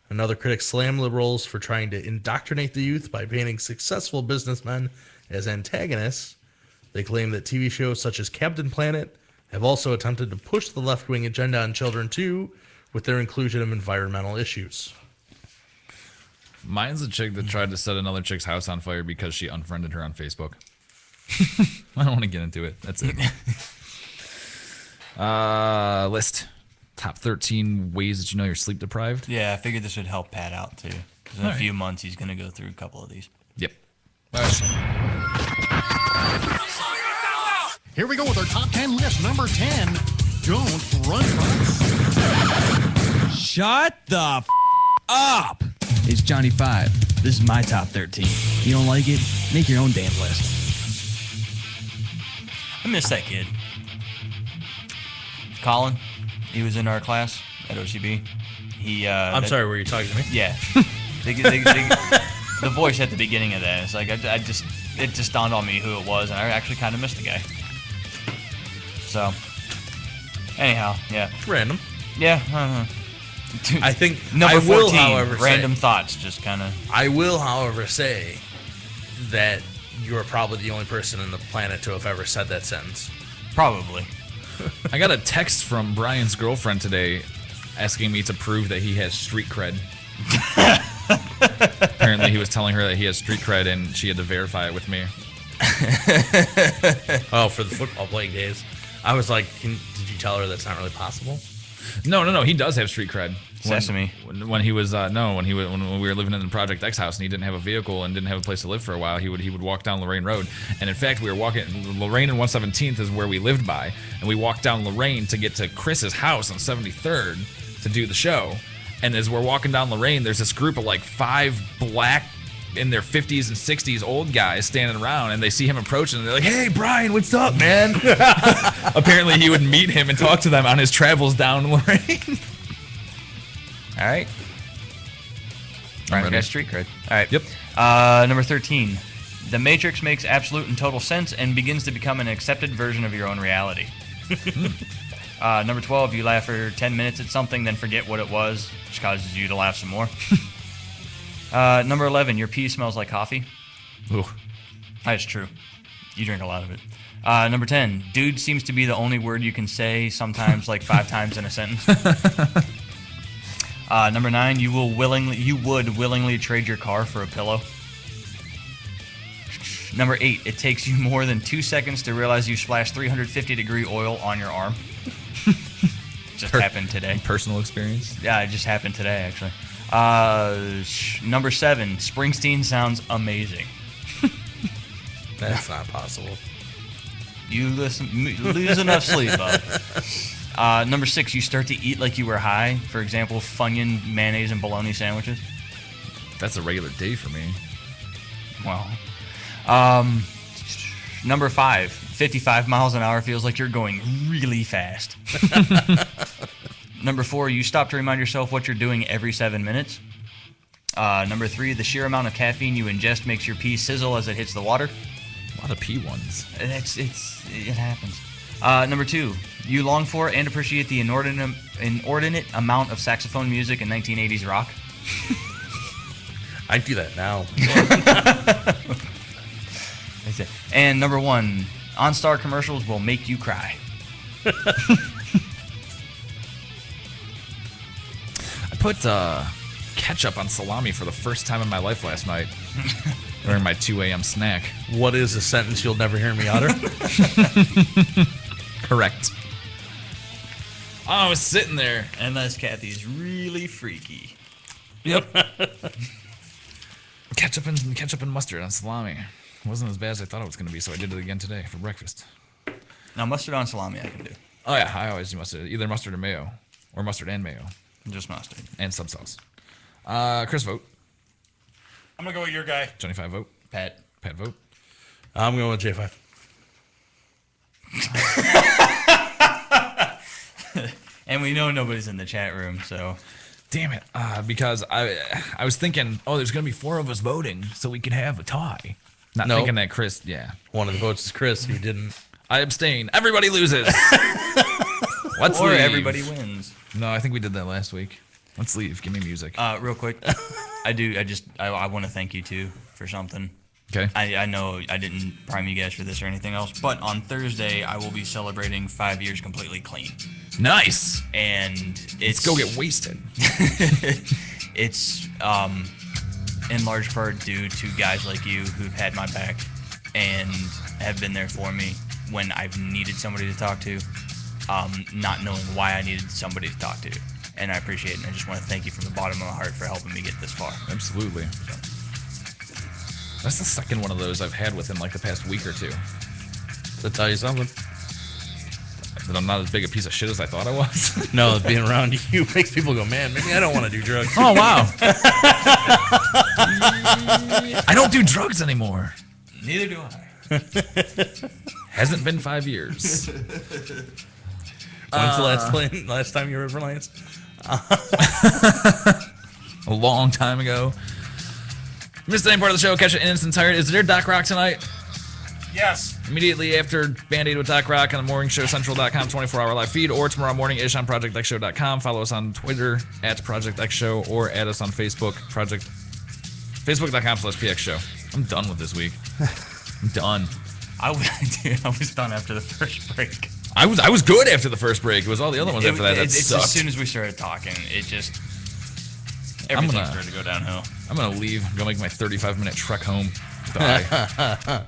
Another critic slammed liberals for trying to indoctrinate the youth by painting successful businessmen as antagonists. They claim that TV shows such as Captain Planet have also attempted to push the left-wing agenda on children too, with their inclusion of environmental issues. Mine's a chick that tried to set another chick's house on fire because she unfriended her on Facebook. I don't want to get into it. That's it. List. Top 13 ways that you know you're sleep deprived. Yeah, I figured this would help Pat out too. Because in a few months, he's going to go through a couple of these. Yep. All right. Here we go with our top 10 list. Number 10, don't run trucks. Shut the up. It's Johnny 5. This is my top 13. You don't like it? Make your own damn list. I miss that kid. Colin, he was in our class at OCB. I'm sorry, were you talking to me? Yeah. The voice at the beginning of that, it's like it just dawned on me who it was, and I actually kind of missed the guy. So, anyhow, yeah. Random. Yeah. I think number 14, will, however, random thoughts, just kind of. I will, however, say that you are probably the only person on the planet to have ever said that sentence. Probably. I got a text from Brian's girlfriend today asking me to prove that he has street cred. Apparently, he was telling her that he has street cred, and she had to verify it with me. Oh, for the football playing days. I was like, did you tell her that's not really possible? No. He does have street cred. Sesame. When he was when we were living in the Project X house and he didn't have a vehicle and didn't have a place to live for a while, he would walk down Lorraine Road. And in fact, we were walking Lorraine and 117th is where we lived by, and we walked down Lorraine to get to Chris's house on 73rd to do the show. And as we're walking down Lorraine, there's this group of like 5 black in their 50s and 60s old guys standing around, and they see him approaching and they're like, "Hey Brian, what's up, man?" Apparently he would meet him and talk to them on his travels down Lorraine. All right. Brian's got street cred. All right. Yep. Number 13. The Matrix makes absolute and total sense and begins to become an accepted version of your own reality. Number 12. You laugh for 10 minutes at something, then forget what it was, which causes you to laugh some more. Number 11. Your pee smells like coffee. Ooh. That's true. You drink a lot of it. Number 10. Dude seems to be the only word you can say, sometimes like 5 times in a sentence. Number 9, you would willingly trade your car for a pillow. Number 8, it takes you more than 2 seconds to realize you splashed 350-degree oil on your arm. Just happened today. Personal experience? Yeah, it just happened today, actually. Number 7, Springsteen sounds amazing. That's not possible. You lose enough sleep, bud. Number 6, you start to eat like you were high. For example, Funyun mayonnaise and bologna sandwiches. That's a regular day for me. Well, number 5, 55 miles an hour feels like you're going really fast. Number 4, you stop to remind yourself what you're doing every 7 minutes. Number 3, the sheer amount of caffeine you ingest makes your pee sizzle as it hits the water. A lot of pee ones. It happens. Number 2, you long for and appreciate the inordinate amount of saxophone music in 1980s rock. I do that now. That's it. And number 1, OnStar commercials will make you cry. I put ketchup on salami for the first time in my life last night during my 2 a.m. snack. What is a sentence you'll never hear me utter? Correct. I was sitting there. Unless Kathy's really freaky. Yep. Ketchup and mustard on salami. It wasn't as bad as I thought it was going to be, so I did it again today for breakfast. Now, mustard on salami I can do. Oh, yeah. I always do mustard. Either mustard or mayo. Or mustard and mayo. Just mustard. And sub sauce. Chris, vote. I'm going to go with your guy. 25, vote. Pat vote. I'm going with J5. And we know nobody's in the chat room, so... Damn it. Because I was thinking, there's going to be 4 of us voting, so we could have a tie. Not thinking that Chris, one of the votes is Chris, who didn't. I abstain. Everybody loses. Let's or leave. Everybody wins. No, I think we did that last week. Let's leave. Give me music. Real quick. I want to thank you, too, for something. Okay. I know I didn't prime you guys for this or anything else, but on Thursday, I will be celebrating 5 years completely clean. Nice. And let's go get wasted. It's in large part due to guys like you who've had my back and have been there for me when I've needed somebody to talk to, not knowing why I needed somebody to talk to. And I appreciate it, and I just want to thank you from the bottom of my heart for helping me get this far. Absolutely. So. That's the second one of those I've had within like the past week or 2. To tell you something. That I'm not as big a piece of shit as I thought I was. No, being around you makes people go, man, maybe I don't want to do drugs. Oh, wow. I don't do drugs anymore. Neither do I. Hasn't been 5 years. When's the last time you were at Reliance? A long time ago. Missed any part of the show, catch it in its entirety. Is there Doc Rock tonight? Yes. Immediately after Band-Aid with Doc Rock on the morningshowcentral.com 24-hour live feed, or tomorrow morning-ish on ProjectXShow.com. Follow us on Twitter at ProjectXShow, or add us on Facebook, Facebook.com/PXShow. I'm done with this week. I'm done. I was done after the first break. I was good after the first break. It was all the other ones after that It's sucked. as soon as we started talking, everything started to go downhill. I'm gonna leave. Go make my 35-minute trek home. Bye.